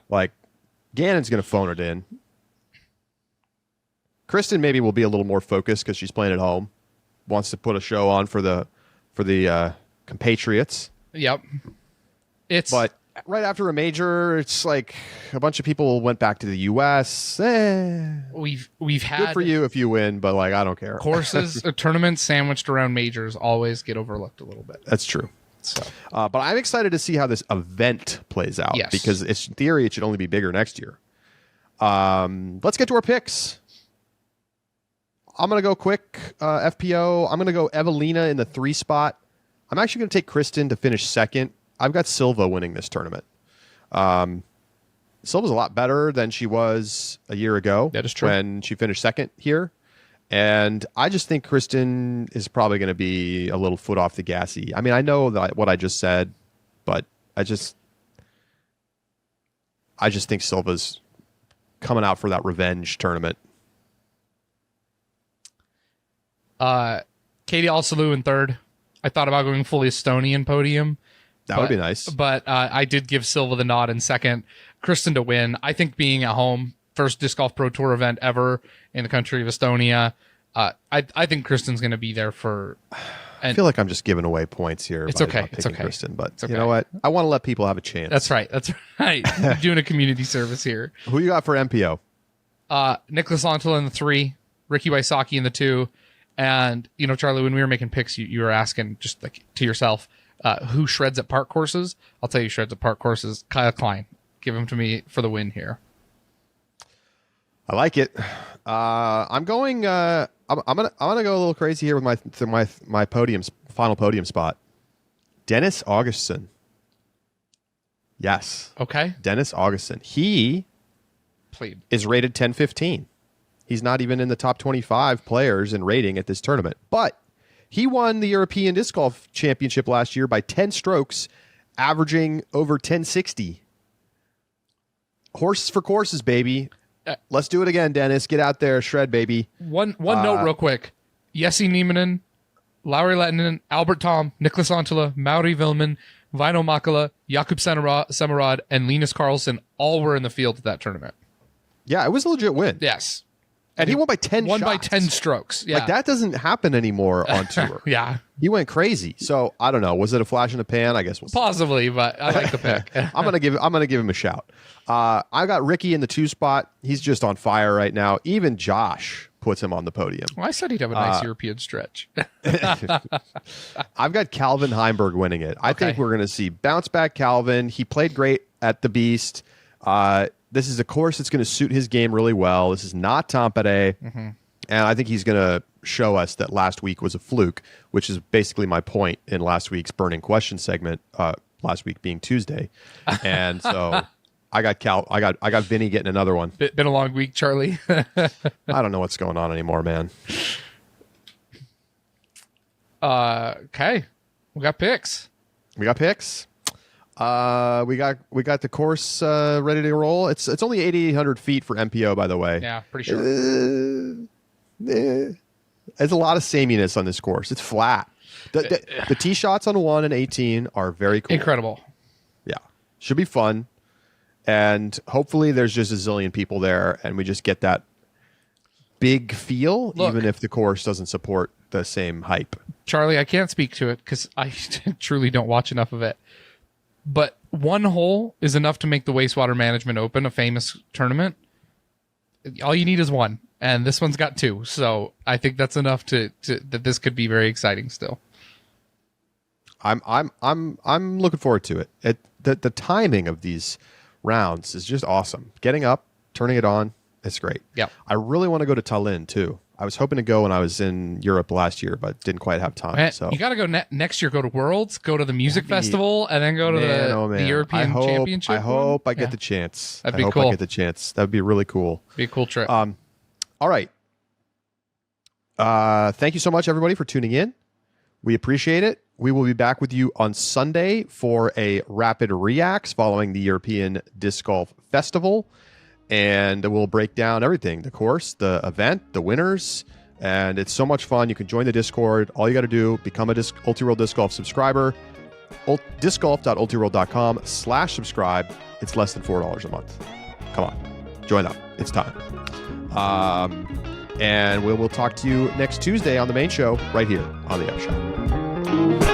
Like, Gannon's going to phone it in. Kristen maybe will be a little more focused because she's playing at home. wants to put a show on for the compatriots. Yep. But right after a major, it's like a bunch of people went back to the U.S. We've had Good for you if you win, but like I don't care. Courses, tournaments sandwiched around majors always get overlooked a little bit. That's true. So, but I'm excited to see how this event plays out because it's in theory it should only be bigger next year. Let's get to our picks. I'm going to go quick FPO. I'm going to go Evelina in the 3 spot. I'm actually going to take Kristen to finish second. I've got Silva winning this tournament. Silva's a lot better than she was a year ago. That is true. When she finished second here. And I just think Kristen is probably going to be a little foot off the gassy. I mean, I know that what I just said, but I just think Silva's coming out for that revenge tournament. Katie Alsalu in 3rd. I thought about going fully Estonian podium. That would be nice. But I did give Silva the nod in 2nd. Kristen to win. I think being at home, first Disc Golf Pro Tour event ever in the country of Estonia. I think Kristen's going to be there for... I feel like I'm just giving away points here. It's by okay. picking It's okay. Kristen, but It's okay. you know what? I want to let people have a chance. That's right. That's right. You're doing a community service here. Who you got for MPO? Nicholas Antila in the 3, Ricky Wysocki in the 2. And, you know, Charlie, when we were making picks, you were asking just like to yourself, who shreds at park courses? I'll tell you shreds at park courses. Kyle Klein. Give him to me for the win here. I like it. I'm going. I'm gonna go a little crazy here with my final podium spot. Dennis Augustin. Yes. Okay. Dennis Augustin. He Played. is rated 10-15. He's not even in the top 25 players in rating at this tournament, but he won the European Disc Golf Championship last year by 10 strokes, averaging over 1060. Horses for courses, baby. Let's do it again, Dennis. Get out there, shred, baby. One note real quick. Jesse Niemanen, Lauri Lettinen, Albert Tom, Nicholas Antila, Mauri Vilman, Vino Makala, Jakub Semerad, and Linus Carlson all were in the field at that tournament. Yeah, it was a legit win. Yes. And he won by 10 Won by shots. 10 strokes. Yeah. Like, that doesn't happen anymore on tour. Yeah. He went crazy. So, I don't know. Was it a flash in the pan? I guess we'll see. Possibly, but I like the pick. I'm gonna give him a shout. I got Ricky in the 2 spot. He's just on fire right now. Even Josh puts him on the podium. Well, I said he'd have a nice European stretch. I've got Calvin Heimberg winning it. I think we're going to see bounce back Calvin. He played great at the Beast. This is a course that's going to suit his game really well. This is not Tampere. Mm-hmm. And I think he's going to show us that last week was a fluke, which is basically my point in last week's Burning Question segment, last week being Tuesday. And so I got Vinny getting another one. Been a long week, Charlie. I don't know what's going on anymore, man. Okay. We got picks. We got the course ready to roll. It's only 8,800 feet for MPO, by the way. Yeah, pretty sure. There's a lot of sameness on this course. It's flat. The tee shots on 1 and 18 are very cool. Incredible. Yeah, should be fun, and hopefully there's just a zillion people there, and we just get that big feel, even if the course doesn't support the same hype. Charlie, I can't speak to it because I truly don't watch enough of it. But one hole is enough to make the Wastewater Management Open a famous tournament. All you need is one, and this one's got 2. So I think that's enough to that this could be very exciting still. I'm looking forward to it. The timing of these rounds is just awesome. Getting up, turning it on, it's great. Yeah. I really want to go to Tallinn too. I was hoping to go when I was in Europe last year, but didn't quite have time. So you got to go next year. Go to Worlds, go to the music festival, and then go to the European Championship. I hope I get the chance. That'd be cool. cool. I get the chance. That'd be really cool. Be a cool trip. All right. Thank you so much, everybody, for tuning in. We appreciate it. We will be back with you on Sunday for a Rapid Reacts following the European Disc Golf Festival. And we'll break down everything, the course, the event, the winners. And it's so much fun. You can join the Discord. All you got to do, become a Ultiworld Disc Golf subscriber. discgolf.ultiworld.com/subscribe. It's less than $4 a month. Come on. Join up. It's time. And we'll talk to you next Tuesday on the main show right here on the Upshot.